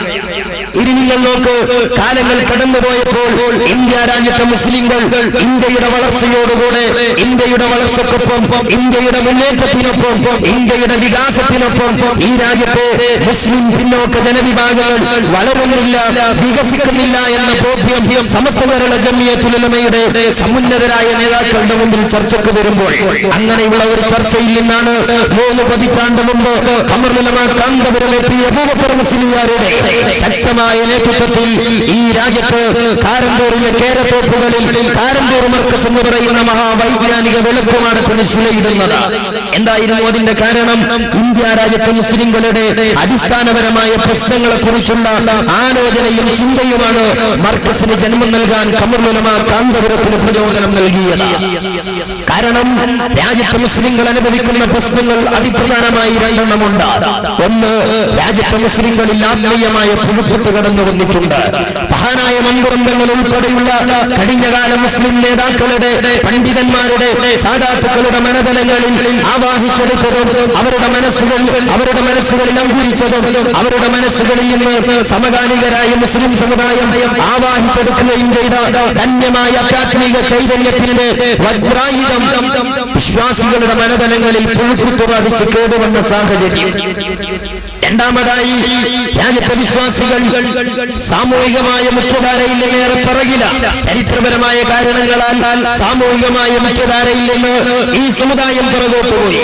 ഇനി നിങ്ങൾ നോക്ക്, കാലങ്ങൾ കടന്നുപോയപ്പോൾ ഇന്ത്യ രാജ്യത്തെ മുസ്ലിങ്ങൾ ഇന്ത്യയുടെ വളർച്ചയോടുകൂടെ, ഇന്ത്യയുടെ വളർച്ചക്കൊപ്പം, ഇന്ത്യയുടെ മുന്നേറ്റത്തിനൊപ്പം, ഇന്ത്യയുടെ വികാസത്തിനൊപ്പം ഈ രാജ്യത്തെ മുസ്ലിം പിന്നോക്ക ജനവിഭാഗങ്ങൾ വളരുന്നില്ല, വികസിക്കുന്നില്ല എന്ന ബോധ്യം സമസ്ത കേരള ജംഇയ്യത്തുൽ ഉലമയുടെ സമുന്നതരായ നേതാക്കളുടെ മുമ്പിൽ ചർച്ചയ്ക്ക് വരുമ്പോൾ, അങ്ങനെയുള്ള ഒരു ചർച്ചയിൽ നിന്നാണ് 3 പതിറ്റാണ്ട് മുമ്പ് ഖമറുൽ ഉലമ കാന്തപുരമെത്തിയ അബൂബക്കർ മുസ്ലിയാരുടെ ശക്തമായ നേതൃത്വത്തിൽ ഈ രാജ്യത്ത് കാരന്തൂറിലെ കേരത്തോപ്പുകളിൽ കാരന്തൂർ മർക്കസ് എന്ന് പറയുന്ന മഹാവൈജ്ഞാനിക വെളുപ്പുമാടത്തിന് ശിലയിടുന്നത്. എന്തായിരുന്നു അതിന്റെ കാരണം? ഇന്ത്യ രാജ്യത്തെ മുസ്ലിങ്ങളുടെ അടിസ്ഥാനപരമായ പ്രശ്നങ്ങളെ കുറിച്ചുള്ള ആലോചനയും ചിന്തയുമാണ് മർക്കസിന് ജന്മം നൽകാൻ ഖമറുൽ ഉലമ കാന്തപുരത്തിന് പ്രചോദനം നൽകിയത്. കാരണം രാജ്യത്തെ മുസ്ലിങ്ങൾ അനുഭവിക്കുന്ന പ്രശ്നങ്ങൾ അതിപ്രധാനമായി 2 എണ്ണമുണ്ട്. ഒന്ന്, രാജ്യത്തെ മുസ്ലിങ്ങളിൽ ആത്മീയമായ പുഴുക്കുത്ത് കടന്നു വന്നിട്ടുണ്ട്. മഹാനായ മന്ത്രങ്ങൾ ഉൾപ്പെടെയുള്ള കഴിഞ്ഞകാല മുസ്ലിം നേതാക്കളുടെ, പണ്ഡിതന്മാരുടെ, സാദാത്തുക്കളുടെ മനതലങ്ങളിൽ ആവാഹിച്ചെടുത്തതും അവരുടെ മനസ്സുകളിൽ അങ്കുരിച്ചതും അവരുടെ മനസ്സുകളിൽ നിന്ന് സമകാലികരായ മുസ്ലിം സമുദായം ആവാഹിച്ചെടുക്കുകയും ചെയ്ത ധന്യമായ ആധ്യാത്മിക ചൈതന്യത്തിന്റെ വജ്രായുധം വിശ്വാസികളുടെ മനതലങ്ങളിൽ പുഴുക്കുത്ത് ബാധിച്ച് കേടുവന്ന സാഹചര്യം. രണ്ടാമതായി, രാജ്യത്തെ വിശ്വാസികൾ സാമൂഹികമായ മുഖ്യധാരയിൽ നിന്നേറെ പിറകില. ചരിത്രപരമായ കാരണങ്ങളാൽ സാമൂഹികമായ മുഖ്യധാരയിൽ നിന്ന് ഈ സമുദായം പിറകോട്ട് പോയി.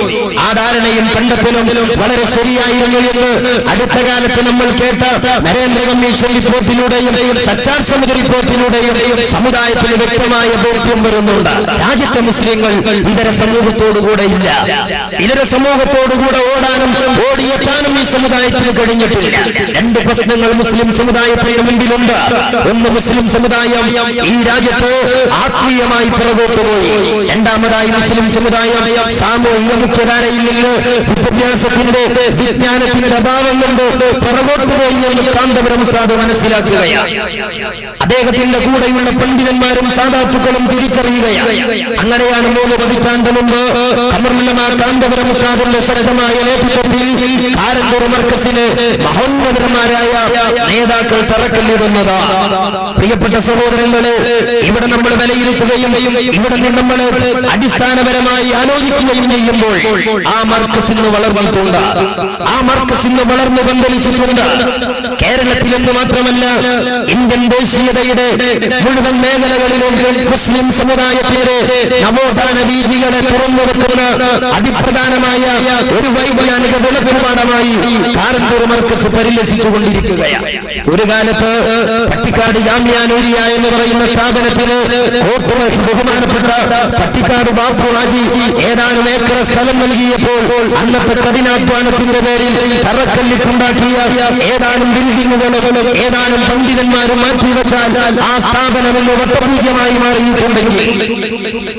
ആ ധാരണയും കണ്ടെത്തലും വളരെ ശരിയായിരുന്നു എന്ന് അടുത്ത കാലത്ത് നമ്മൾ കേട്ട നരേന്ദ്ര കമ്മീഷൻ റിപ്പോർട്ടിലൂടെയും സച്ചാർ സമിതി റിപ്പോർട്ടിലൂടെയും സമുദായത്തിന് വ്യക്തമായ ബോധ്യം വരുന്നുണ്ട്. രാജ്യത്തെ മുസ്ലിങ്ങൾ ഇതര സമൂഹത്തോടുകൂടെ ഇല്ല. ഇതര സമൂഹത്തോടുകൂടെ ഓടാനും ഓടിയെത്താനും ഈ സമുദായത്തിന് കഴിഞ്ഞിട്ടില്ല. 2 പ്രശ്നങ്ങൾ മുസ്ലിം സമുദായത്തിന്റെ മുമ്പിലുണ്ട്. ഒന്ന്, മുസ്ലിം സമുദായം ഈ രാജ്യത്ത് ആത്മീയമായി പിറകോട്ട് പോയി. രണ്ടാമതായി, മുസ്ലിം സമുദായം സാമൂഹിക മുഖ്യധാരയിൽ നിന്ന് വിദ്യാഭ്യാസത്തിന്റെ, വിജ്ഞാനത്തിന്റെ അഭാവം കൊണ്ട് പിറകോട്ട് പോയി എന്ന് കാന്തപുരം ഉസ്താദ് മനസ്സിലാക്കുകയാണ്. അദ്ദേഹത്തിന്റെ കൂടെയുള്ള പണ്ഡിതന്മാരും സാദാത്തുക്കളും തിരിച്ചറിയുകയാണ്. അങ്ങനെയാണ് 3 പതിറ്റാണ്ട് മുമ്പ് ഖമറുൽ ഉലമ കാന്തപുരം ഉസ്താദിന്റെ ശക്തമായ നേതൃത്വത്തിൽ കാരന്തൂർ മർക്കസിന് മഹോന്നതന്മാരായ നേതാക്കൾ തറക്കല്ലിടുന്നത്. പ്രിയപ്പെട്ട സഹോദരങ്ങളെ, ഇവിടെ നമ്മൾ വിലയിരുത്തുകയും ഇവിടെ നിന്ന് നമ്മൾ അടിസ്ഥാനപരമായി ആലോചിക്കുകയും ചെയ്യുമ്പോൾ ആ മർക്കസ് ഇന്ന് വളർന്നിട്ടുണ്ട്. ആ മർക്കസ് ഇന്ന് വളർന്നു പന്തലിച്ചിട്ടുണ്ട്. കേരളത്തിൽ എന്ന് മാത്രമല്ല, ഇന്ത്യൻ ദേശീയതയുടെ മുഴുവൻ മേഖലകളിലും മുസ്ലിം സമുദായത്തിന്റെ നവോത്ഥാന വീഥികളെ തുറന്നു വെക്കുന്ന അതിപ്രധാനമായ ഒരു വൈജ്ഞാനിക വെളുപ്പുപാടമായി കാരന്തൂർ മർക്കസ് പരിലസിച്ചുകൊണ്ടിരിക്കുകയാണ്. ഒരു കാലത്ത് പട്ടിക്കാട് ജാമിഅ നൂരിയ എന്ന് പറയുന്ന സ്ഥാപനത്തിന് ബഹുമാനപ്പെട്ട പട്ടിക്കാട് ബാപ്പു ഹാജി ഏതാനും ഏക്കർ സ്ഥലം നൽകിയപ്പോൾ അന്നത്തെ കഠിനാധ്വാനത്തിന്റെ പേരിൽ തറക്കല്ലിട്ടുണ്ടാക്കിയ ഏതാനും ബിൽഡിങ്ങുകളും ഏതാനും പണ്ഡിതന്മാരും മാറ്റിവെച്ചാൽ ആ സ്ഥാപനം ഇന്ന് വട്ടപൂജ്യമായി മാറിയിട്ടുണ്ടെങ്കിൽ,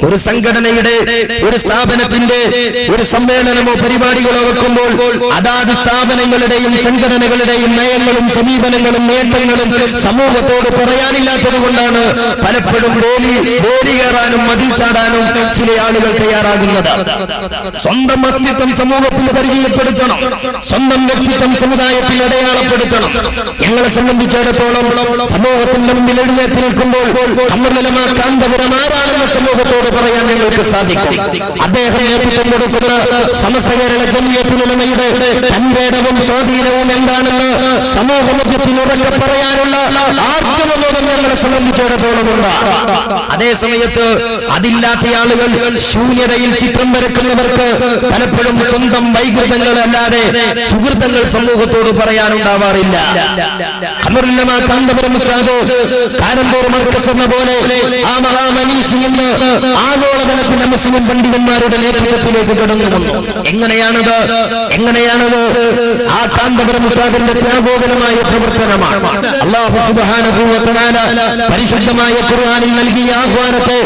ഒരു സംഘടനയുടെ, ഒരു സ്ഥാപനത്തിന്റെ ഒരു സമ്മേളനമോ പരിപാടികളോ വെക്കുമ്പോൾ അതാത് സ്ഥാപനങ്ങളുടെയും സംഘടനകളുടെയും നയങ്ങളും സമീപനങ്ങളും നേട്ടങ്ങളും സമൂഹത്തോട് പറയാനില്ലാത്തത് കൊണ്ടാണ് പലപ്പോഴും ബോലി കയറാനും മതിൽ ചാടാനും ചില ആളുകൾ തയ്യാറാകുന്നത്. സ്വന്തം അസ്തിത്വം സമൂഹത്തിൽ പരിചയപ്പെടുത്തണം, സ്വന്തം വ്യക്തിത്വം സമുദായത്തിൽ അടയാളപ്പെടുത്തണം. ഞങ്ങളെ സംബന്ധിച്ചിടത്തോളം സമൂഹത്തിന്റെ മുമ്പിൽ എഴുന്നേറ്റ് നിൽക്കുമ്പോൾ ഖമറുൽ കാന്തപുരം ആരാണെന്ന് സമൂഹത്തോട് പറയാൻ ഞങ്ങൾക്ക് സാധിക്കും. അദ്ദേഹം നേതൃത്വം കൊടുക്കുന്ന സമസ്ത കേരള ജംഇയ്യത്തുൽ ഉലമയുടെ തന്റേടവും സ്വാധീനവും എന്താണെന്ന് സമൂഹമധ്യത്തിൽ ഉറക്കെ പറയാനുള്ള ആർജവബോധം ഞങ്ങളെ സംബന്ധിച്ചിടത്തോളം ഉണ്ട്. അതേ സമയത്ത് അതില്ലാത്ത ആളുകൾ ശൂന്യതയിൽ ചിത്രം വരക്കുന്നവർക്ക് പലപ്പോഴും സ്വന്തം വൈകൃതങ്ങളല്ലാതെ സുഹൃത്തുക്കൾ സമൂഹത്തോട് പറയാനുണ്ടാവാറില്ല. ഖമറുൽ കാന്തപുരം ഉസ്താദ് കാരന്തൂർ മർക്കസ് എന്ന പോലെ ആ മഹാമനീഷി ഇന്ന് ആഗോളതലത്തിലെ മുസ്ലിം പണ്ഡിതന്മാരുടെ നേതൃത്വത്തിലേക്ക് കടന്നു വന്നു. എങ്ങനെയാണത്? ആ കാന്തപുരം ഉസ്താദിന്റെ ത്യാഗോദരമായ പ്രവർത്തനമാണ്. അല്ലാഹു സുബ്ഹാനഹു വ തആല പരിശുദ്ധമായ ഖുർആനിൽ നൽകിയ ആഹ്വാനത്തെ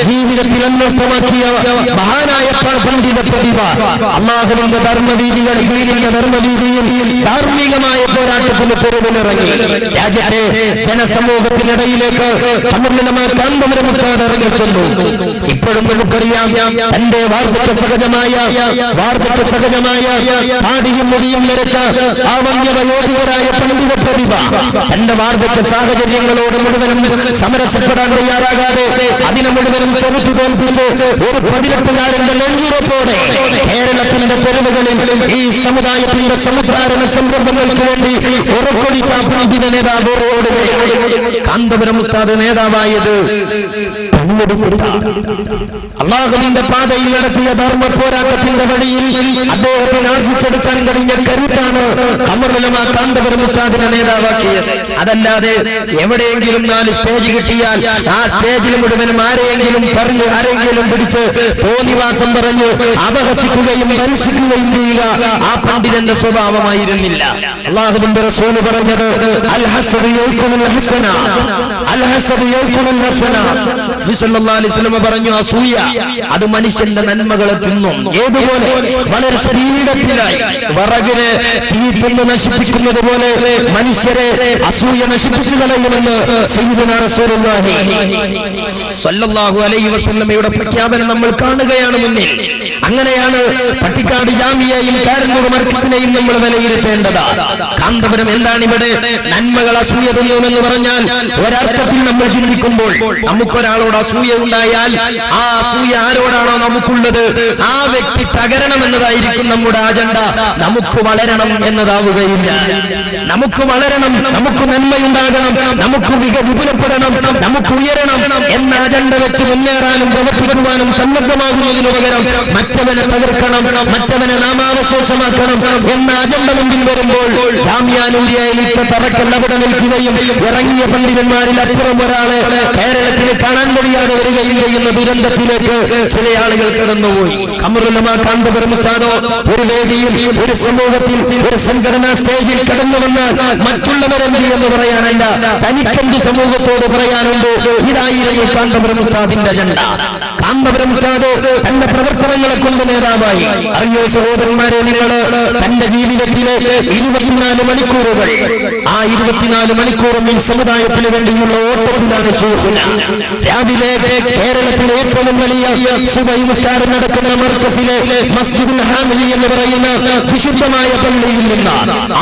ജീവിതത്തിൽ അന്വർത്ഥമാക്കിയ മഹാനായ പണ്ഡിത പ്രതിഭ അല്ലാഹുവിന്റെ ധർമ്മവീതികളിൽ ധാർമ്മികമായ പോരാട്ടത്തിന് തെരുവിലിറങ്ങി രാജ്യത്തെ ജനസമൂഹത്തിനിടയിലേക്ക് ഖമറുൽ കാന്തപുരം ഉസ്താദ് ഇറങ്ങിച്ചെന്നു. ഇപ്പോഴും നമുക്കറിയാം തന്റെ വാർദ്ധക്യ സഹജമായ താടിയും മുടിയും നിറച്ച ആ വന്യവയോധികരായ പണ്ഡിത പ്രതിഭ തന്റെ വാർദ്ധക്യ സാഹചര്യങ്ങളോട് മുഴുവനും സമരസപ്പെടാൻ തയ്യാറാകാതെ അതിനെ മുഴുവനും ചെറുത്തു തോൽപ്പിച്ച് ഒരു 18കാരന്റെ നെഞ്ചുറപ്പോടെ കേരളത്തിന്റെ തെരുവുകളിൽ ഈ സമുദായത്തിന്റെ സംസ്കാരണ സംരംഭങ്ങൾക്ക് വേണ്ടി ഉറക്കൊഴിച്ച പണ്ഡിത നേതാവ് കാന്തപുരം ഉസ്താദ് നേതാവായത് അല്ലാഹുവിന്റെ പാതയിൽ നടത്തിയ ധർമ്മ പോരാട്ടത്തിന്റെ വഴിയിൽ അദ്ദേഹത്തിന് ആർജിച്ചെടുക്കാൻ കഴിഞ്ഞ കരുത്താണ് ഖമറുൽ കാന്തപുരം ഉസ്താദിനെ നേതാവാക്കിയത്. അതല്ലാതെ എവിടെയെങ്കിലും 4 സ്റ്റേജ് കിട്ടിയാൽ ആ സ്റ്റേജിൽ മുഴുവനും ആരെയെങ്കിലും പിടിച്ച് തോന്നിവാസം പറഞ്ഞു അപഹസിക്കുകയും പരിഹസിക്കുകയും ചെയ്യുക ആ പണ്ഡിതന്റെ സ്വഭാവമായിരുന്നില്ല. അല്ലാഹുവിന്റെ റസൂൽ പറഞ്ഞത് അൽ ഹസദു യൗകുൽ ഹസന, അൽ ഹസദു യൗകുൽ ഹസന. നബി സല്ലല്ലാഹു അലൈഹി വസല്ലം പറഞ്ഞു അസൂയ അത് മനുഷ്യന്റെ നന്മകളെ തിന്നും. ഏതുപോലെ വളരെ ശരീരത്തിലായി വിറകിനെ തീ നശിപ്പിക്കുന്നത് പോലെ മനുഷ്യരെ അസൂയ നശിപ്പിച്ചു കളയുമെന്ന് സയ്യിദുനാ റസൂലുള്ളാഹി സ്വല്ലല്ലാഹു അലൈഹി വസല്ലമയുടെ പ്രഖ്യാപനം നമ്മൾ കാണുകയാണ് മുന്നിൽ. അങ്ങനെയാണ് പട്ടിക്കാട് ജാമിയയും കാരന്തൂർ മർക്കസിനെയും നമ്മൾ വിലയിരുത്തേണ്ടത്. കാന്തപുരം എന്താണ് ഇവിടെ നന്മകൾ അസൂയ തിന്നുമെന്ന് പറഞ്ഞാൽ ഒരർത്ഥത്തിൽ നമ്മൾ ചിന്തിക്കുമ്പോൾ നമുക്കൊരാളോട് അസൂയ ഉണ്ടായാൽ ആ അസൂയ ആരോടാണോ നമുക്കുള്ളത് ആ വ്യക്തി തകരണമെന്നതായിരിക്കും നമ്മുടെ അജണ്ട. നമുക്ക് വളരണം എന്നതാവുകയില്ല. നമുക്ക് വളരണം, നമുക്ക് നന്മയുണ്ടാകണം, നമുക്ക് വിപുലപ്പെടണം, നമുക്ക് ഉയരണം എന്ന അജണ്ട വെച്ച് മുന്നേറാനും പ്രവർത്തിക്കുവാനും സന്നദ്ധമാകുന്നതിനു പകരം മറ്റവനെ തകർക്കണം, മറ്റവനെ നാമാവശേഷമാക്കണം എന്ന അജണ്ട മുമ്പിൽ വരുമ്പോൾ ജാമിയാനൂരിയയിൽ തറക്കൽ അവിടെ നിൽക്കുകയും ഇറങ്ങിയ പണ്ഡിതന്മാരിൽ അപ്പുറം ഒരാളെ കേരളത്തിന് കാണാൻ കഴിയാതെ വരികയും ചെയ്യുന്ന ദുരന്തത്തിലേക്ക് ചില ആളുകൾ കടന്നുപോയി. ഖമറുൽ കാന്തപുരം ഉസ്താദ് ഒരു വേദിയിൽ, ഒരു സമൂഹത്തിൽ, ഒരു സംഘടനാ സ്റ്റേജിൽ കടന്നു വന്നാൽ മറ്റുള്ളവരെന്ത് എന്ന് പറയാനല്ല, തനിക്കെന്ത് സമൂഹത്തോട് പറയാനുണ്ട്. ഇതായിരുന്നു കാന്തപുരം ഉസ്താദിന്റെ അജണ്ട. കാന്തപുരം ഉസ്താദ് തന്റെ പ്രവർത്തനങ്ങളെ കൊണ്ട് നേതാവായി. അറിയോ സഹോദരന്മാരെ, നിങ്ങൾ തന്റെ ജീവിതത്തിലെ 24 മണിക്കൂറുകൾ, ആ 24 മണിക്കൂറും ഈ സമുദായത്തിന് വേണ്ടിയുള്ള ഓട്ടത്തിലാണ് ശേഷന. രാവിലെ കേരളത്തിലെ ഏറ്റവും വലിയ സുബഹി നിസ്കാരം നടക്കുന്ന മർക്കസിലെ മസ്ജിദുൽ ഹാമിലി എന്ന് പറയുന്ന വിശുദ്ധമായ പള്ളിയിൽ നിന്ന്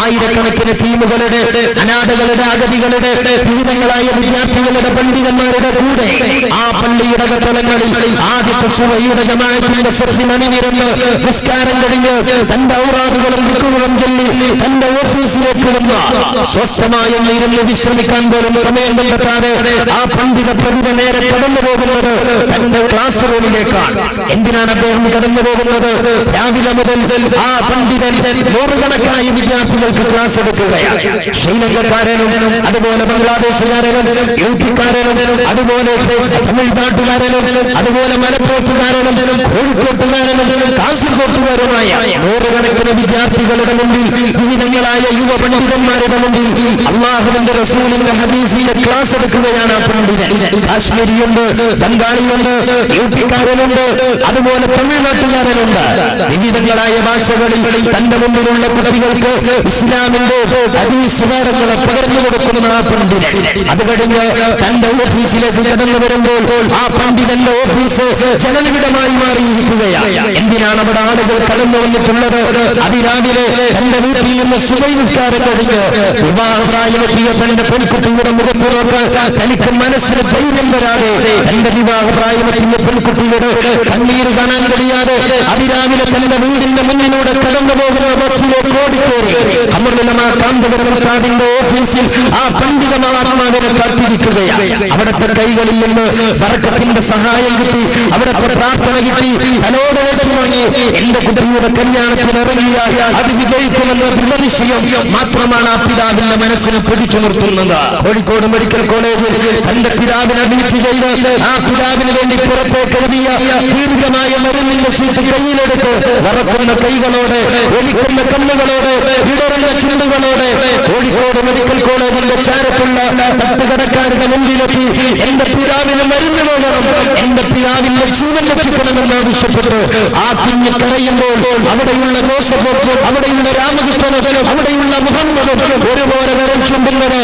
ആയിരക്കണക്കിന് ടീമുകളുടെ, അനാഥകളുടെ, അഗതികളുടെ, വിവിധങ്ങളായ വിദ്യാർത്ഥികളുടെ, പണ്ഡിതന്മാരുടെ കൂടെ ആ പള്ളിയുടെ തലങ്ങളിൽ ആദ്യത്തെ സുബഹിയുടെ ജമാഅത്തിന്റെ മണിനിരന്ന് നിസ്കാരം കഴിഞ്ഞ് തന്റെ ഔറാദുകളും ദിക്റുകളും ചൊല്ലി തന്റെ ഓഫീസിലേക്ക് വന്ന സ്വസ്ഥമായി ഇരുന്ന് വിശ്രമിക്കാൻ പോലും സമയം കണ്ടെത്താതെ ആ പണ്ഡിത പ്രതിഭ നേരെ കടന്നു പോകുന്നത് തന്റെ ക്ലാസ് റൂമിലേക്കാണ്. എന്തിനാണ് അദ്ദേഹം കടന്നു പോകുന്നത്? രാവിലെ മുതൽ ആ പണ്ഡിതൻ നൂറുകണക്കായ വിദ്യാർത്ഥികൾക്ക് ക്ലാസ് എടുക്കുകയാണ്. ശ്രീലങ്കക്കാരനും അതുപോലെ ബംഗ്ലാദേശുകാരനും യുപിക്കാരനും അതുപോലെ തമിഴ്നാട്ടുകാരനും അതുപോലെ മലപ്പുറത്തുകാരനും കോഴിക്കോട്ടുകാരനും കാസർഗോട്ടുകാരുമായ നൂറുകണക്കിന് വിദ്യാർത്ഥികളുടെ മുമ്പിൽ, വിവിധങ്ങളായ യുവ പണ്ഡിതന്മാരുടെ മുമ്പിൽ അല്ലാഹുവിന്റെ റസൂലിന്റെ ഹദീസിന്റെ ക്ലാസ് എടുക്കുകയാണ് ആ പണ്ഡിതൻ. കാശ്മീരിയുണ്ട്, ബംഗാളിയുണ്ട്, യുപിക്കാരനുണ്ട്, അതുപോലെ തമിഴ്നാട്ടുകാരനുണ്ട്. വിവിധങ്ങളായ ഭാഷകളിൽ തന്റെ മുമ്പിലുള്ള കുട്ടികൾക്ക് ഇസ്ലാമിന്റെ ഹദീസുകളെ പകർന്നു കൊടുക്കുന്ന ആ പണ്ഡിതൻ. അത് കഴിഞ്ഞ് തന്റെ ഓഫീസിലേക്ക് കടന്നു വരുമ്പോൾ ആ പണ്ഡിതന്റെ ഓഫീസ് ഓഫീസ് ജനനിബിഡമായി മാറിയിരിക്കുകയാണ്. എന്തിനാണ് അവിടെ ആളുകൾ കടന്നു വന്നിട്ടുള്ളത്? അതിരാവിലെ തന്റെ വീട്ടിൽ നിന്ന് സുബഹി നിസ്കാരം കഴിഞ്ഞ് വിവാഹപ്രായമെത്തിയ തന്റെ പെൺകുട്ടിയുടെ മുഖത്ത് നോക്കാൻ തനിക്ക് മനസ്സിന് ധൈര്യം വരാതെ, തന്റെ വിവാഹപ്രായമെത്തിയ പെൺകുട്ടിയുടെ കണ്ണീര് കാണാൻ കഴിയാതെ അതിരാവിലെ തന്റെ വീടിന്റെ മുന്നിലൂടെ കടന്നു പോകുന്ന ബസ്സിലേക്ക് ഓടിക്കേറി ഖമറുൽ കാന്തപുരം ഉസ്താദിന്റെ ഓഫീസിൽ ആ പണ്ഡിത മഹാത്മാവിനെ കാത്തിരിക്കുകയാണ്. അവിടുത്തെ കൈകളിൽ നിന്ന് ബർക്കത്തിന്റെ സഹായം കിട്ടി, അവിടുത്തെ പ്രാർത്ഥന കിട്ടി, തലോടെ വാങ്ങി എന്റെ കുട്ടിയുടെ കല്യാണത്തിന് ഇറങ്ങിയാൽ അത് വിജയിക്കുമെന്ന ദൃഢനിശ്ചയം മാത്രമാണ് ആ പിതാവിന്റെ മനസ്സിനെ പിടിച്ചു നിർത്തുന്നത്. കോഴിക്കോട് മെഡിക്കൽ കോളേജിൽ തന്റെ പിതാവിനെ അഡ്മിറ്റ് ചെയ്ത് ആ പിതാവിന് വേണ്ടി പുറത്തേക്ക് എഴുതിയ ദീർഘമായ മരുന്നിന്റെ ഷീറ്റ് കയ്യിലെടുത്ത് വറക്കുന്ന കൈകളോടെ, ഒലിക്കുന്ന കണ്ണുകളോടെ, വിടർന്ന ചുണ്ടുകളോടെ കോഴിക്കോട് മെഡിക്കൽ കോളേജിന്റെ ചാരത്തുള്ള തട്ടുകടക്കാരുടെ മുമ്പിലെത്തി എന്റെ പിതാവിന് മരുന്ന് വേണം, എന്റെ പിതാവിന്റെ ജീവൻ രക്ഷിക്കണമെന്ന് ആവശ്യപ്പെട്ട് ആ കുഞ്ഞ് കരയുമ്പോൾ അവിടെയുള്ള ജോസഫും അവിടെയുള്ള രാമകൃഷ്ണനും അവിടെയുള്ള മുഹമ്മദും ഒരുപോലെ വിരൽ ചുണ്ടുന്നത്